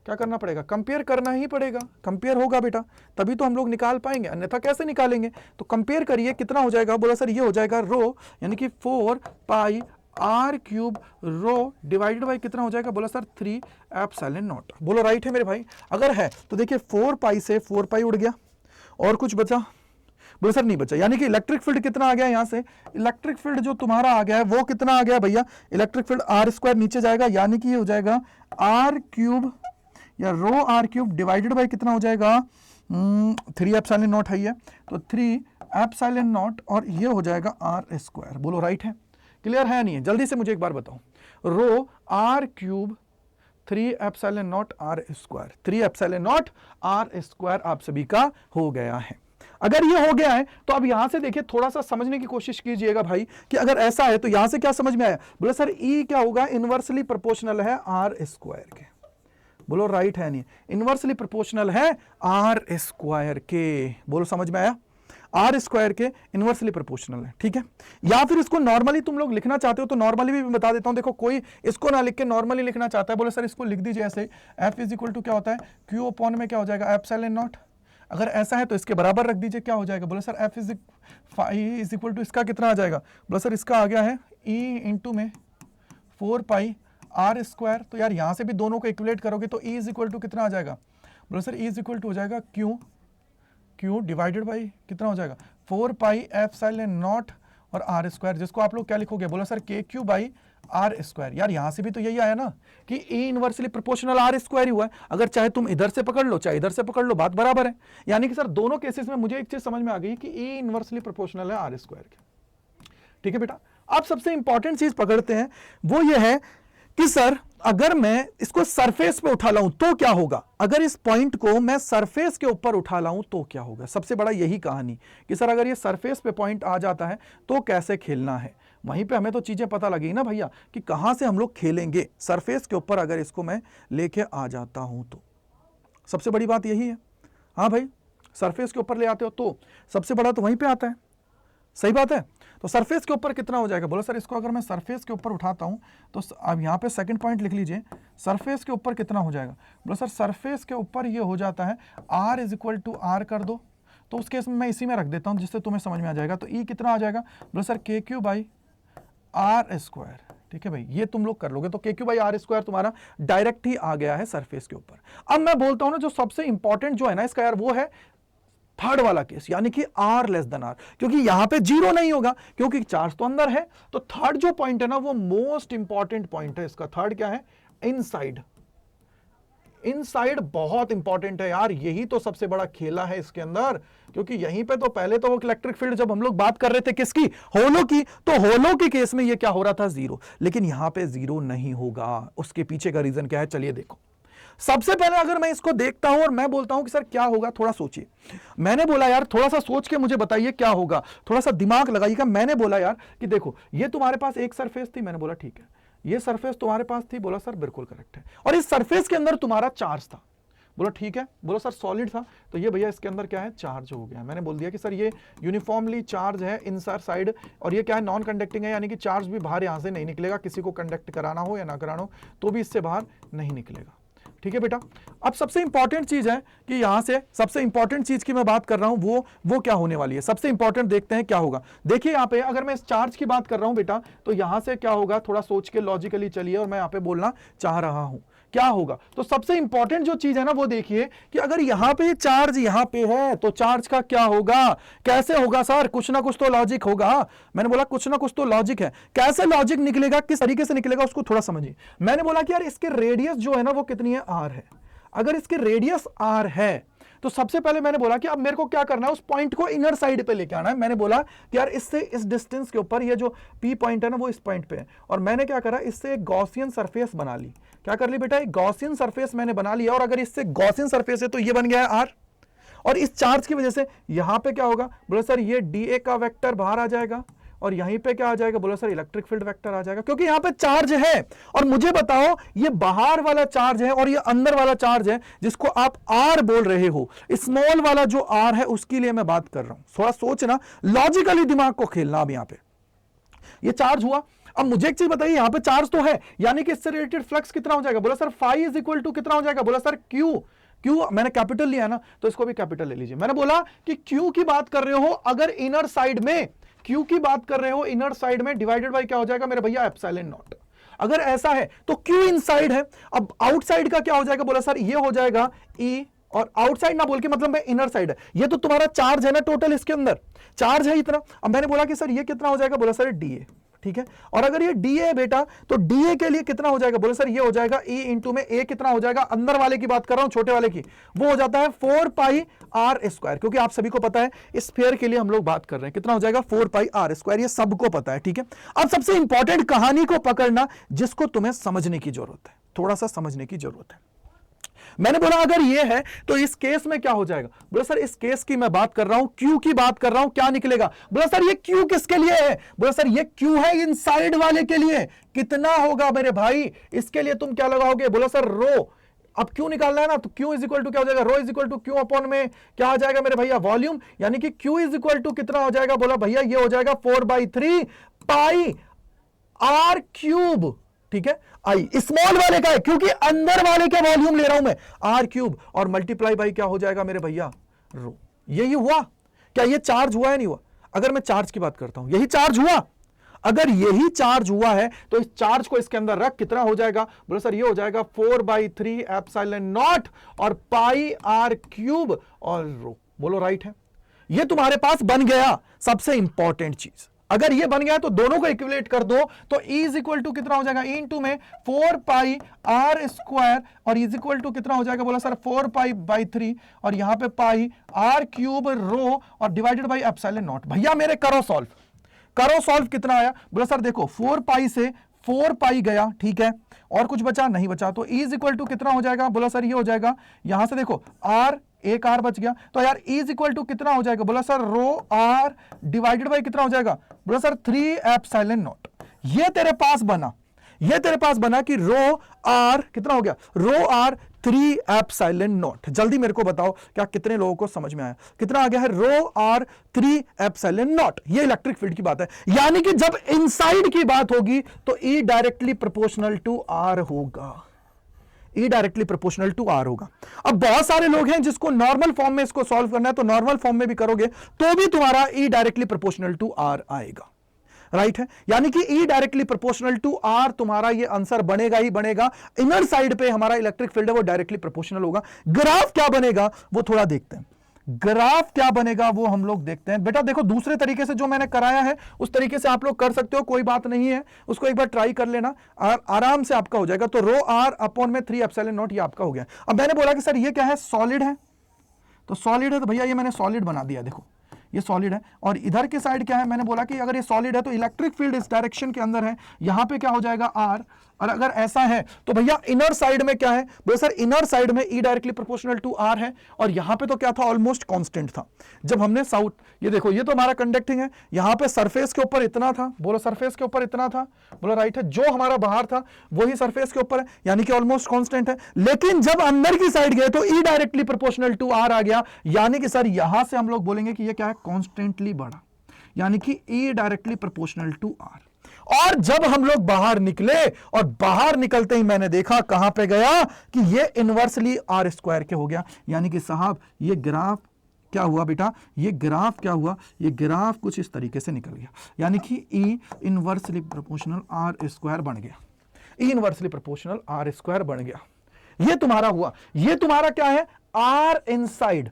क्या करना पड़ेगा, कंपेयर करना ही पड़ेगा, कंपेयर होगा बेटा तभी तो हम लोग निकाल पाएंगे, अन्यथा कैसे निकालेंगे, तो कंपेयर करिए कितना हो जाएगा, बोला सर ये हो जाएगा रो यानी कि 4 pi R cube rho divided by कितना हो जाएगा, बोला सर 3 एप्सिलॉन नॉट, बोलो राइट है मेरे भाई। अगर है तो देखिए 4 पाई से 4 पाई उड़ गया और कुछ बचा, बोला सर नहीं बचा, यानी कि इलेक्ट्रिक फील्ड कितना आ गया, यहां से इलेक्ट्रिक फील्ड जो तुम्हारा आ गया है वो कितना आ गया भैया, इलेक्ट्रिक फील्ड आर स्क्वायर नीचे जाएगा, यानी कि ये हो जाएगा आर क्यूब या रो आर क्यूब डिवाइडेड बाय कितना हो जाएगा 3 एप्सिलॉन नॉट है, तो 3 एप्सिलॉन नॉट और ये हो जाएगा आर स्क्वायर, बोलो राइट है, क्लियर है नहीं है, जल्दी से मुझे एक बार बताओ, rho R cube 3 epsilon naught are square, 3 epsilon naught are square आप सभी का हो गया है। अगर ये हो गया है तो अब यहां से देखिए थोड़ा सा समझने की कोशिश कीजिएगा भाई कि अगर ऐसा है तो यहां से क्या समझ में आया, बोले सर ई क्या होगा, इनवर्सली प्रोपोर्शनल है आर स्क्वायर के, बोलो राइट है नहीं, इनवर्सली प्रोपोर्शनल है आर स्क्वायर के, बोलो समझ में आया, आर स्क्वायर के इनवर्सली प्रोपोर्शनल है, ठीक है। या फिर इसको नॉर्मली तुम लोग लिखना चाहते हो तो नॉर्मली भी बता देता हूं, देखो कोई इसको ना लिख के नॉर्मली लिखना चाहता है, बोले सर इसको लिख दीजिए ऐसे, एफ इज इक्वल टू क्या होता है क्यू अपॉन में क्या हो जाएगा एप्सिलॉन नॉट, अगर ऐसा है तो इसके बराबर रख दीजिए, क्या हो जाएगा, बोले sir F is equal to इसका कितना आ जाएगा, बोले सर इसका आ गया है ई इंटू में 4 पाई आर स्क्वायर, तो यार यहां से भी दोनों को इक्वलेट करोगे तो ई इज इक्वल टू कितना आ जाएगा, बोले sir E is equal to हो जाएगा क्यू डिवाइडेड बाई कितना हो जाएगा 4 पाई एप्सिलॉन नॉट और आर स्क्वायर, जिसको आप लोग क्या लिखोगे, बोला सर के क्यू बाई आर स्क्वायर, यार यहां से भी तो यही आया ना कि ई इनवर्सली प्रोपोर्शनल आर स्क्वायर ही हुआ है, अगर चाहे तुम इधर से पकड़ लो चाहे इधर से पकड़ लो बात बराबर है, यानी कि सर दोनों केसेस में मुझे एक चीज समझ में आ गई कि ई इनवर्सली प्रोपोर्शनल है आर स्क्वायर के, ठीक है बेटा। आप सबसे इंपॉर्टेंट चीज पकड़ते हैं वो ये है कि सर अगर मैं इसको सरफेस पे उठा लाऊं तो क्या होगा, अगर इस पॉइंट को मैं सरफेस के ऊपर उठा लाऊं तो क्या होगा, सबसे बड़ा यही कहानी कि सर अगर ये सरफेस पे पॉइंट आ जाता है तो कैसे खेलना है, वहीं पे हमें तो चीजें पता लगी ना भैया कि कहां से हम लोग खेलेंगे, सरफेस के ऊपर अगर इसको मैं लेके आ जाता हूं तो सबसे बड़ी बात यही है। हाँ भाई सरफेस के ऊपर ले आते हो तो सबसे बड़ा तो वहीं पे आता है, सही बात है। तो सरफेस के ऊपर कितना हो जाएगा, बोलो सर इसको अगर मैं सरफेस के ऊपर उठाता हूं तो अब यहां पे सेकंड पॉइंट लिख लीजिए, सरफेस के ऊपर कितना हो जाएगा, बोलो सर सरफेस के ऊपर ये हो जाता है r is equal to r कर दो, तो उस केस में मैं इसी में रख देता हूं जिससे तुम्हें समझ में आ जाएगा, तो ई कितना आ जाएगा, बोलो सर के क्यू बाई आर स्क्वायर, ठीक है भाई, ये तुम लोग कर लोगे तो KQ/R² तुम्हारा डायरेक्ट ही आ गया है सरफेस के ऊपर। अब मैं बोलता हूं ना जो सबसे इंपॉर्टेंट जो है ना इसका यार, वो है थर्ड वाला केस, यानी कि R<R, क्योंकि यहां पे जीरो नहीं होगा क्योंकि चार्ज तो अंदर है। तो थर्ड जो पॉइंट है ना वो मोस्ट इंपॉर्टेंट पॉइंट है इसका। थर्ड क्या है? इनसाइड। इनसाइड बहुत इंपॉर्टेंट है यार, यही तो सबसे बड़ा खेला है इसके अंदर, क्योंकि यहीं पे तो पहले तो वो इलेक्ट्रिक फील्ड जब हम लोग बात कर रहे थे किसकी, होलो की, तो होलो के केस में ये क्या हो रहा था? जीरो। लेकिन यहां पे जीरो नहीं होगा। उसके पीछे का रीजन क्या है? चलिए देखो। सबसे पहले अगर मैं इसको देखता हूं और मैं बोलता हूं कि सर क्या होगा, थोड़ा सोचिए। मैंने बोला यार थोड़ा सा सोच के मुझे बताइए क्या होगा, थोड़ा सा दिमाग लगाइएगा। मैंने बोला यार कि देखो ये तुम्हारे पास एक सरफेस थी, मैंने बोला ठीक है। ये सरफेस तुम्हारे पास थी, बोला सर बिल्कुल करेक्ट है। और इस सरफेस के अंदर तुम्हारा चार्ज था, बोला ठीक है। बोला सर सॉलिड था, तो ये भैया इसके अंदर क्या है? चार्ज हो गया। मैंने बोल दिया कि सर ये यूनिफॉर्मली चार्ज है इनसाइड साइड, और ये क्या है? नॉन कंडक्टिंग है, यानी कि चार्ज भी बाहर यहां से नहीं निकलेगा। किसी को कंडक्ट कराना हो या ना कराना हो तो भी इससे बाहर नहीं निकलेगा। ठीक है बेटा। अब सबसे इंपॉर्टेंट चीज है कि यहां से सबसे इंपॉर्टेंट चीज की मैं बात कर रहा हूं, वो क्या होने वाली है? सबसे इंपॉर्टेंट देखते हैं क्या होगा। देखिए यहां पे अगर मैं इस चार्ज की बात कर रहा हूं बेटा, तो यहां से क्या होगा? थोड़ा सोच के लॉजिकली चलिए, और मैं यहां पे बोलना चाह रहा हूं क्या होगा। तो सबसे इंपॉर्टेंट जो चीज है ना वो देखिए कि अगर यहां पे चार्ज यहां पे है तो चार्ज का क्या होगा? कैसे होगा सर? कुछ ना कुछ तो लॉजिक होगा। मैंने बोला कुछ ना कुछ तो लॉजिक है। कैसे लॉजिक निकलेगा, किस तरीके से निकलेगा उसको थोड़ा समझिए। मैंने बोला कि यार इसके रेडियस जो है ना वो कितनी है? R है। अगर इसके रेडियस R है तो सबसे पहले मैंने बोला कि अब मेरे को क्या करना है? उस पॉइंट को इनर साइड पे लेके आना है। मैंने बोला कि यार इससे इस डिस्टेंस के ऊपर ये जो P पॉइंट है ना वो इस पॉइंट पे है, और मैंने क्या करा? इससे एक गॉसियन सरफेस बना ली। क्या कर ली बेटा? एक गॉसियन सरफेस मैंने बना लिया, और अगर इससे गॉसियन सरफेस है तो ये बन गया है R, और इस चार्ज की वजह से यहां पे क्या होगा? बोला सर ये dA का वेक्टर बाहर आ जाएगा, और यहीं पे क्या आ जाएगा? बोला सर इलेक्ट्रिक फील्ड वेक्टर आ जाएगा, क्योंकि यहां पे चार्ज है। और मुझे बताओ ये बाहर वाला चार्ज है और ये अंदर वाला चार्ज है, जिसको आप R बोल रहे हो। स्मॉल वाला जो R है उसके लिए मैं बात कर रहा हूं। थोड़ा सोचना, लॉजिकली दिमाग को खेलना। अब यहां पे ये चार्ज हुआ। अब मुझे एक चीज बताइए, यहां पे चार्ज तो है, यानी कि इससे रिलेटेड फ्लक्स कितना हो जाएगा? बोला sir phi is equal to कितना हो जाएगा? बोला सर क्यू। क्यू मैंने कैपिटल लिया ना, तो इसको भी कैपिटल ले लीजिए। मैंने बोला कि क्यू की बात कर रहे हो अगर इनर साइड में, क्यू की बात कर रहे हो इनर साइड में, डिवाइडेड बाय क्या हो जाएगा मेरे भैया? Epsilon not. अगर ऐसा है तो क्यू इनसाइड है। अब आउटसाइड का क्या हो जाएगा? बोला सर ये हो जाएगा ई, और आउटसाइड ना बोल के मतलब इनर साइड है। ये तो तुम्हारा चार्ज है ना, टोटल इसके अंदर चार्ज है इतना। अब मैंने बोला कि सर ये कितना हो जाएगा? बोला सर डीए। ठीक है, और अगर ये डीए है बेटा तो डीए के लिए कितना हो जाएगा? बोले सर ये हो जाएगा ई इंटू में ए कितना हो जाएगा? अंदर वाले की बात कर रहा हूं, छोटे वाले की, वो हो जाता है 4πr², क्योंकि आप सभी को पता है इस स्फीयर के लिए हम लोग बात कर रहे हैं। कितना हो जाएगा? 4πr², ये सबको पता है। ठीक है, अब सबसे इंपॉर्टेंट कहानी को पकड़ना जिसको तुम्हें समझने की जरूरत है, थोड़ा सा समझने की जरूरत है। मैंने बोला अगर ये है तो इस केस में क्या हो जाएगा? बोला सर इस केस की मैं बात कर रहा हूं, क्यू की बात कर रहा हूं, क्या निकलेगा? बोला सर ये क्यू किसके लिए है? बोला सर ये क्यू है इनसाइड वाले के लिए। कितना होगा मेरे भाई? इसके लिए तुम क्या लगाओगे? बोला सर रो। अब क्यू निकालना है ना, तो क्यू इज इक्वल टू क्या हो जाएगा? Rho is equal to Q upon में क्या आ जाएगा मेरे भैया? वॉल्यूम, यानी कि क्यू इज इक्वल टू कितना हो जाएगा? बोला भैया ये हो जाएगा 4/3 पाई R क्यूब। ठीक है, आई स्मॉल वाले का है क्योंकि अंदर वाले का वॉल्यूम ले रहा हूं मैं, R क्यूब, और मल्टीप्लाई बाई क्या हो जाएगा मेरे भैया? रो। यही हुआ क्या? ये चार्ज हुआ या नहीं हुआ? अगर मैं चार्ज की बात करता हूं, यही चार्ज हुआ। अगर यही चार्ज हुआ है तो इस चार्ज को इसके अंदर रख, कितना हो जाएगा? बोलो सर ये हो जाएगा 4/3 एप्सिलॉन नॉट और पाई R क्यूब और रो। बोलो राइट है? ये तुम्हारे पास बन गया सबसे इंपॉर्टेंट चीज। अगर ये बन गया तो दोनों को इक्विलेट कर दो, तो E इज इक्वल टू कितना हो जाएगा? E इंटू में 4πr², और इज इक्वल टू कितना हो जाएगा? बोला सर 4π/3, और यहां पे पाई R क्यूब रो और डिवाइडेड बाई एप्सिलॉन नॉट। भैया मेरे करो सॉल्व, करो सॉल्व। कितना आया? बोला सर देखो 4π से 4π गया, ठीक है, और कुछ बचा? नहीं बचा। तो E इज इक्वल टू कितना हो जाएगा? बोला सर ये हो जाएगा, यहां से देखो R, एक R बच गया, तो यार E इज इक्वल टू कितना हो जाएगा? बोला sir rho R divided by कितना हो जाएगा? बोला सर 3 एप्सिलॉन नॉट। ये तेरे पास बना, ये तेरे पास बना कि रो R कितना हो गया? रो R 3 एप्सिलॉन नॉट। जल्दी मेरे को बताओ क्या कितने लोगों को समझ में आया? कितना आ गया है? रो R 3 एप्सिलॉन नॉट। ये इलेक्ट्रिक फील्ड की बात है, यानी कि जब इनसाइड की बात होगी तो E directly proportional to R होगा। E directly proportional to R होगा। अब बहुत सारे लोग हैं जिसको नॉर्मल फॉर्म में इसको सॉल्व करना है, तो नॉर्मल फॉर्म में भी करोगे तो भी तुम्हारा E directly proportional to R आएगा। राइट है, यानी कि E directly proportional to R तुम्हारा ये आंसर बनेगा ही बनेगा। इनर साइड पे हमारा इलेक्ट्रिक फील्ड है वो डायरेक्टली प्रोपोर्शनल होगा। ग्राफ क्या बनेगा वो थोड़ा देखते हैं, ग्राफ क्या बनेगा वो हम लोग देखते हैं। बेटा देखो दूसरे तरीके से जो मैंने कराया है उस तरीके से आप लोग कर सकते हो, कोई बात नहीं है, उसको एक बार ट्राई कर लेना, आराम से आपका हो जाएगा। तो रो R अपॉन में 3 एप्सिलॉन नॉट ये आपका हो गया। अब मैंने बोला कि सर ये क्या है, सॉलिड है, तो सॉलिड है तो भैया ये मैंने सॉलिड बना दिया, देखो ये सॉलिड है। और इधर के साइड क्या है, मैंने बोला कि अगर ये सॉलिड है तो इलेक्ट्रिक फील्ड इस डायरेक्शन के अंदर है, यहां पे क्या हो जाएगा R। और अगर ऐसा है तो भैया इनर साइड में क्या है, बोले सर इनर साइड में E directly proportional to R है। और यहां पे तो क्या था, ऑलमोस्ट कांस्टेंट था जब हमने साउथ, ये देखो ये तो हमारा कंडक्टिंग है, यहां पे सरफेस के ऊपर इतना था, बोलो सरफेस के ऊपर इतना था, बोलो राइट है, जो हमारा बाहर था वही सरफेस के ऊपर है, यानी कि ऑलमोस्ट कांस्टेंट है। लेकिन जब अंदर की साइड गए तो E directly proportional to R आ गया, यानी कि सर यहां से हम लोग बोलेंगे कि ये क्या है, कॉन्स्टेंटली बढ़ा, यानी कि E directly proportional to R। और जब हम लोग बाहर निकले और बाहर निकलते ही मैंने देखा कहां पे गया कि ये इनवर्सली R स्क्वायर के हो गया, यानी कि साहब ये ग्राफ क्या हुआ बेटा, ये ग्राफ क्या हुआ, ये ग्राफ कुछ इस तरीके से निकल गया, यानी कि E inversely proportional R square बन गया, E inversely proportional R square बन गया। ये तुम्हारा हुआ, ये तुम्हारा क्या है, R इनसाइड,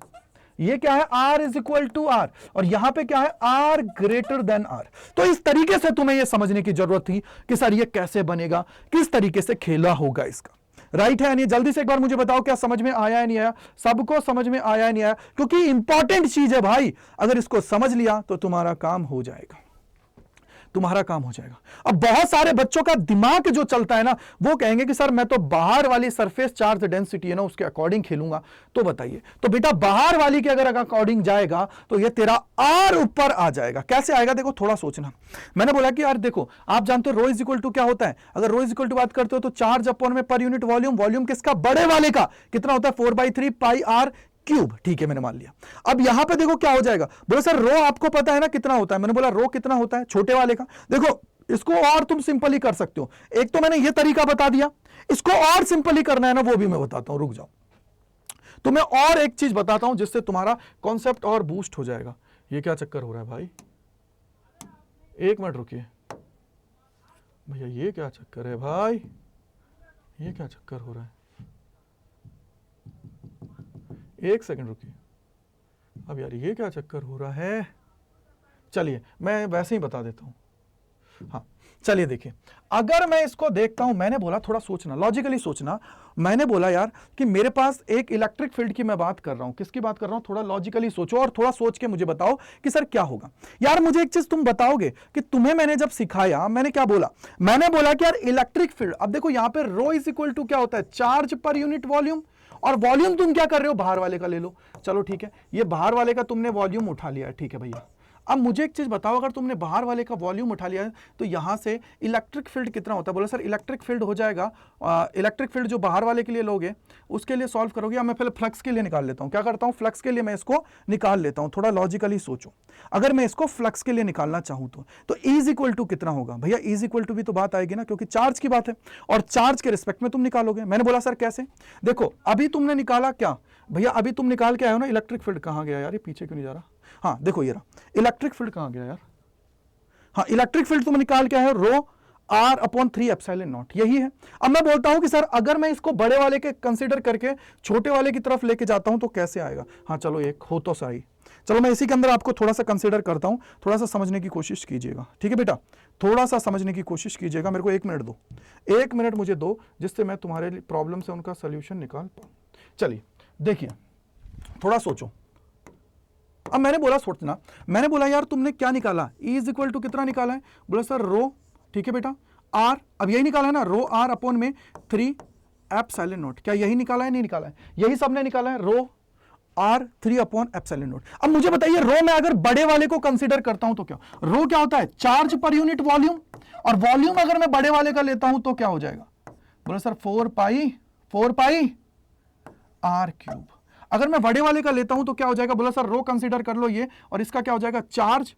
ये क्या है, R is equal to R, और यहां पे क्या है, R ग्रेटर देन R। तो इस तरीके से तुम्हें यह समझने की जरूरत थी कि सर ये कैसे बनेगा, किस तरीके से खेला होगा इसका, राइट है। यानी जल्दी से एक बार मुझे बताओ क्या समझ में आया है नहीं आया, सबको समझ में आया है नहीं आया, क्योंकि इंपॉर्टेंट चीज है भाई, अगर इसको समझ लिया तो तुम्हारा काम हो जाएगा, तुम्हारा काम हो जाएगा। अब बहुत सारे बच्चों का दिमाग जो चलता है ना, वो कहेंगे कि सर मैं तो बाहर वाली सरफेस चार्ज डेंसिटी है ना उसके अकॉर्डिंग खेलूंगा, तो बताइए, तो बेटा बाहर वाली के अगर अकॉर्डिंग जाएगा तो ये तेरा R ऊपर आ जाएगा। कैसे आएगा, देखो थोड़ा सोचना। मैंने बोला कि यार देखो आप जानते हो रो इज इक्वल टू क्या होता है, अगर रो इज इक्वल टू बात करते हो तो चार्ज अपॉन में पर यूनिट वॉल्यूम, वॉल्यूम किसका, बड़े वाले का, कितना होता है 4/3 पाई R क्यूब, ठीक है मैंने मान लिया। अब यहां पे देखो क्या हो जाएगा, बोले सर रो आपको पता है ना कितना होता है, मैंने बोला रो कितना होता है छोटे वाले का। देखो इसको और तुम सिंपली कर सकते हो, एक तो मैंने ये तरीका बता दिया, इसको और सिंपली करना है ना वो भी मैं बताता हूं, रुक जाओ। तो मैं और एक चीज बताता हूं जिससे तुम्हारा कॉन्सेप्ट और बूस्ट हो जाएगा। ये क्या चक्कर हो रहा है भाई, एक मिनट रुकिए भैया, ये क्या चक्कर है भाई, ये क्या चक्कर हो रहा है, एक सेकंड रुकिए। अब यार ये क्या चक्कर हो रहा है, चलिए मैं वैसे ही बता देता हूं। हाँ चलिए देखिए, अगर मैं इसको देखता हूं, मैंने बोला थोड़ा सोचना, लॉजिकली सोचना, मैंने बोला यार कि मेरे पास एक इलेक्ट्रिक फील्ड की मैं बात कर रहा हूं, किसकी बात कर रहा हूं, थोड़ा लॉजिकली सोचो और थोड़ा सोच के मुझे बताओ कि सर क्या होगा। यार मुझे एक चीज तुम बताओगे कि तुम्हें मैंने जब सिखाया मैंने क्या बोला, मैंने बोला कि यार इलेक्ट्रिक फील्ड, अब देखो यहां पर रो इज इक्वल टू क्या होता है, चार्ज पर यूनिट वॉल्यूम, और वॉल्यूम तुम क्या कर रहे हो, बाहर वाले का ले लो, चलो ठीक है, ये बाहर वाले का तुमने वॉल्यूम उठा लिया है, ठीक है भैया। अब मुझे एक चीज बताओ, अगर तुमने बाहर वाले का वॉल्यूम उठा लिया है तो यहां से इलेक्ट्रिक फील्ड कितना होता है, बोले सर इलेक्ट्रिक फील्ड हो जाएगा, इलेक्ट्रिक फील्ड जो बाहर वाले के लिए लोगे उसके लिए सॉल्व करोगे, या मैं पहले फ्लक्स के लिए निकाल लेता हूं, क्या करता हूं फ्लक्स के लिए मैं इसको निकाल लेता हूं, थोड़ा लॉजिकली सोचो। अगर मैं इसको फ्लक्स के लिए निकालना चाहूं तो इज इक्वल टू कितना होगा भैया, इज इक्वल टू भी तो बात आएगी ना, क्योंकि चार्ज की बात है और चार्ज के रिस्पेक्ट में तुम निकालोगे। मैंने बोला सर कैसे, देखो अभी तुमने निकाला क्या भैया, अभी तुम निकाल के आए हो ना इलेक्ट्रिक फील्ड, कहां गया यार, ये पीछे क्यों नहीं जा रहा, हाँ देखो ये रहा इलेक्ट्रिक फील्ड, कहां गया यार, हाँ इलेक्ट्रिक फील्ड तुम निकाल के आए हो रो R अपॉन 3 एप्सिलॉन नॉट, यही है। अब मैं बोलता हूं कि सर अगर मैं इसको बड़े वाले के कंसीडर करके छोटे वाले की तरफ लेके जाता हूं तो कैसे आएगा, हाँ चलो एक हो तो सही, चलो मैं इसी के अंदर आपको थोड़ा सा कंसीडर करता हूं, थोड़ा सा समझने की कोशिश कीजिएगा, ठीक है बेटा, थोड़ा सा समझने की कोशिश कीजिएगा, मेरे को 1 मिनट दो, 1 मिनट मुझे दो, जिससे मैं तुम्हारे प्रॉब्लम से उनका सोल्यूशन निकाल पाऊं। चलिए देखिए थोड़ा सोचो। अब मैंने बोला सोचना, मैंने बोला यार तुमने क्या निकाला, E इज इक्वल टू कितना निकाला है, बोला सर रो, ठीक है बेटा, R, अब यही निकाला है ना, रो R अपॉन में 3 एप्सिलॉन नॉट, क्या यही निकाला है, नहीं निकाला है, यही सबने निकाला है, रो R 3 अपॉन एप्सिलॉन नॉट। अब मुझे बताइए रो में अगर बड़े वाले को कंसीडर करता हूं तो क्या, रो क्या होता है, चार्ज पर यूनिट वॉल्यूम, और वॉल्यूम अगर मैं बड़े वाले का लेता हूं तो क्या हो जाएगा, बोला सर 4 पाई R क्यूब। अगर मैं बड़े वाले का लेता हूं तो क्या हो जाएगा, बोला सर रो कंसीडर कर लो ये, और इसका क्या हो जाएगा चार्ज,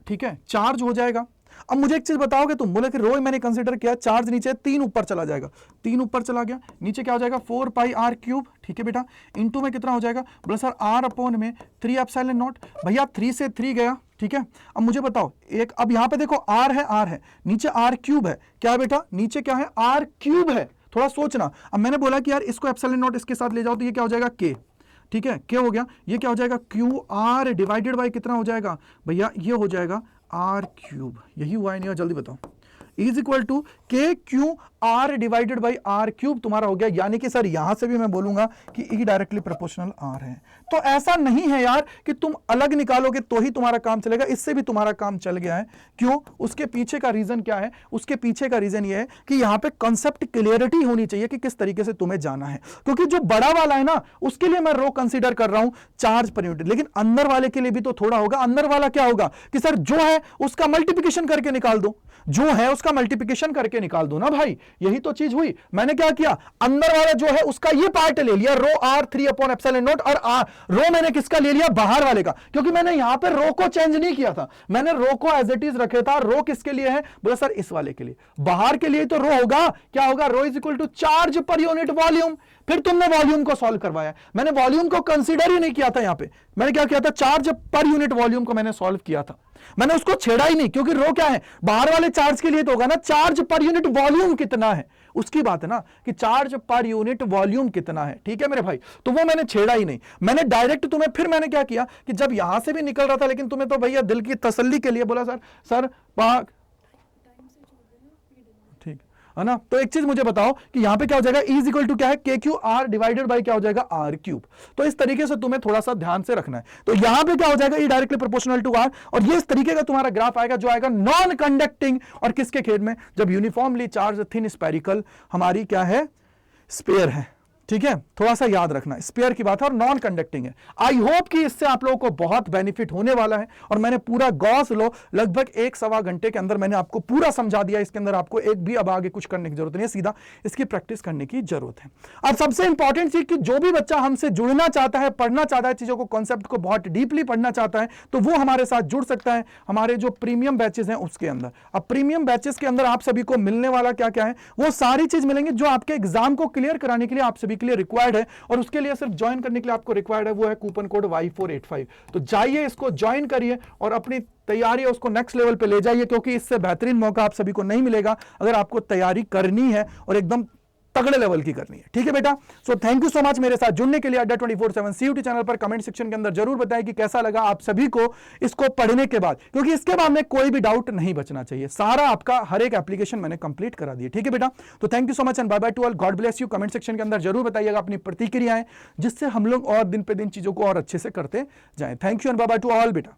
ठीक है चार्ज हो जाएगा। अब मुझे एक चीज बताओगे तुम, बोले कि रो मैंने कंसीडर किया, चार्ज नीचे 3 ऊपर चला जाएगा, 3 ऊपर चला गया, नीचे क्या हो जाएगा 4 पाई आर क्यूब, ठीक है बेटा, इनटू में कितना हो जाएगा, बोले सर आर अपॉन में 3 एप्सिलॉन नॉट, भैया 3 से 3 गया, ठीक है। अब मुझे बताओ एक, अब यहां पे देखो आर है, नीचे आर क्यूब है, क्या है बेटा, नीचे क्या है, आर क्यूब है, थोड़ा सोचना। अब मैंने बोला कि यार इसको एप्सिलॉन नॉट इसके साथ ले जाओ तो ये क्या हो जाएगा के, ठीक है, क्या हो गया, ये क्या हो जाएगा क्यू आर डिवाइडेड बाय कितना हो जाएगा भैया, ये हो जाएगा आर क्यूब, यही हुआ है नहीं, जल्दी बताओ, is equal to k Q r divided by r cube तुम्हारा हो गया। यानी कि सर यहां से भी मैं बोलूंगा कि ई डायरेक्टली प्रोपोर्शनल आर है। तो ऐसा नहीं है यार कि तुम अलग निकालोगे तो ही तुम्हारा काम चलेगा, इससे भी तुम्हारा काम चल गया है। क्यों? उसके पीछे का रीजन क्या है? उसके पीछे का रीजन ये है कि यहां पे कॉन्सेप्ट क्लियरिटी होनी चाहिए कि किस तरीके से तुम्हें जाना है, क्योंकि जो बड़ा वाला है ना उसके लिए मैं रो कंसीडर कर रहा हूं चार्ज पर यूनिट, लेकिन अंदर वाले के लिए भी तो थोड़ा होगा। अंदर वाला क्या होगा कि सर जो है उसका मल्टीप्लिकेशन करके निकाल दो, जो है उसका मल्टीप्लिकेशन करके निकाल दो ना भाई, यही तो चीज हुई। मैंने क्या किया, अंदर वाला जो है उसका ये पार्ट ले लिया रो आर 3 अपॉन एप्सिलॉन नॉट, और रो मैंने किसका ले लिया, बाहर वाले का, क्योंकि मैंने यहां पे रो को चेंज नहीं किया था, मैंने रो को एज इट इज रखे था। रो किसके लिए है, बोला सर इस वाले के लिए, बाहर के लिए तो रो होगा, क्या होगा, rho is equal to charge per unit volume. फिर तुमने वॉल्यूम को सॉल्व करवाया, मैंने वॉल्यूम को कंसीडर ही नहीं किया था। यहां पे मैंने क्या किया था, चार्ज पर यूनिट वॉल्यूम को मैंने सॉल्व किया था, मैंने उसको छेड़ा ही नहीं, क्योंकि रो क्या है, बाहर वाले चार्ज के लिए तो होगा ना चार्ज पर यूनिट वॉल्यूम कितना है, उसकी बात है ना कि चार्ज पर यूनिट वॉल्यूम कितना है। ठीक है मेरे भाई, तो वो मैंने छेड़ा ही नहीं, मैंने डायरेक्ट तुम्हें, फिर मैंने क्या किया कि जब यहां से भी निकल रहा था, लेकिन तुम्हें तो भैया दिल की तसल्ली के लिए बोला सर ठीक है ना। तो एक चीज मुझे बताओ कि यहां पे क्या हो जाएगा, इज इक्वल टू क्या है, के क्यू आर डिवाइडेड बाय क्या हो जाएगा, आर क्यूब। तो इस तरीके से तुम्हें थोड़ा सा ध्यान से रखना है। तो यहां पे क्या हो जाएगा, E directly proportional to r, और ये इस तरीके का तुम्हारा ग्राफ आएगा जो आएगा नॉन कंडक्टिंग, और किसके खेद में, जब यूनिफॉर्मली चार्ज थिन स्पेरिकल हमारी क्या है, स्फीयर है। ठीक है, थोड़ा सा याद रखना, स्फीयर की बात है और नॉन कंडक्टिंग है। आई होप कि इससे आप लोगों को बहुत बेनिफिट होने वाला है, और मैंने पूरा गॉस लॉ लगभग 1-1.25 घंटे के अंदर मैंने आपको पूरा समझा दिया। इसके अंदर आपको एक भी अब आगे कुछ करने की जरूरत नहीं है, सीधा इसकी प्रैक्टिस करने की जरूरत है। अब सबसे इंपॉर्टेंट चीज कि जो भी बच्चा हमसे जुड़ना चाहता है, पढ़ना चाहता है, चीजों को, कॉन्सेप्ट को बहुत डीपली पढ़ना चाहता है, तो वो हमारे साथ जुड़ सकता है हमारे जो प्रीमियम बैचेस हैं उसके अंदर। अब प्रीमियम बैचेस के अंदर आप सभी को मिलने वाला क्या क्या है, वो सारी चीज मिलेंगे जो आपके एग्जाम को क्लियर कराने के लिए आप सभी के लिए रिक्वायर्ड है, और उसके लिए सिर्फ ज्वाइन करने के लिए आपको रिक्वायर्ड है वो है कूपन कोड Y485। तो जाइए, इसको ज्वाइन करिए और अपनी तैयारी है उसको नेक्स्ट लेवल पे ले जाइए, क्योंकि इससे बेहतरीन मौका आप सभी को नहीं मिलेगा अगर आपको तैयारी करनी है और एकदम तगड़े लेवल की करनी है। ठीक है बेटा, so thank you so much मेरे साथ जुड़ने के लिए। अड्डा 24/7 CUT चैनल पर कमेंट सेक्शन के अंदर जरूर बताएं कि कैसा लगा आप सभी को इसको पढ़ने के बाद, क्योंकि इसके बाद में कोई भी डाउट नहीं बचना चाहिए। सारा आपका हर एक एप्लीकेशन मैंने कंप्लीट करा दिया। ठीक है बेटा, तो thank you so much and bye bye to all, God bless you. Comment section के अंदर जरूर बताइएगा अपनी प्रतिक्रियाएं, जिससे हम लोग और दिन पे दिन चीजों को और अच्छे से करते जाएं। Thank you and bye bye to all बेटा।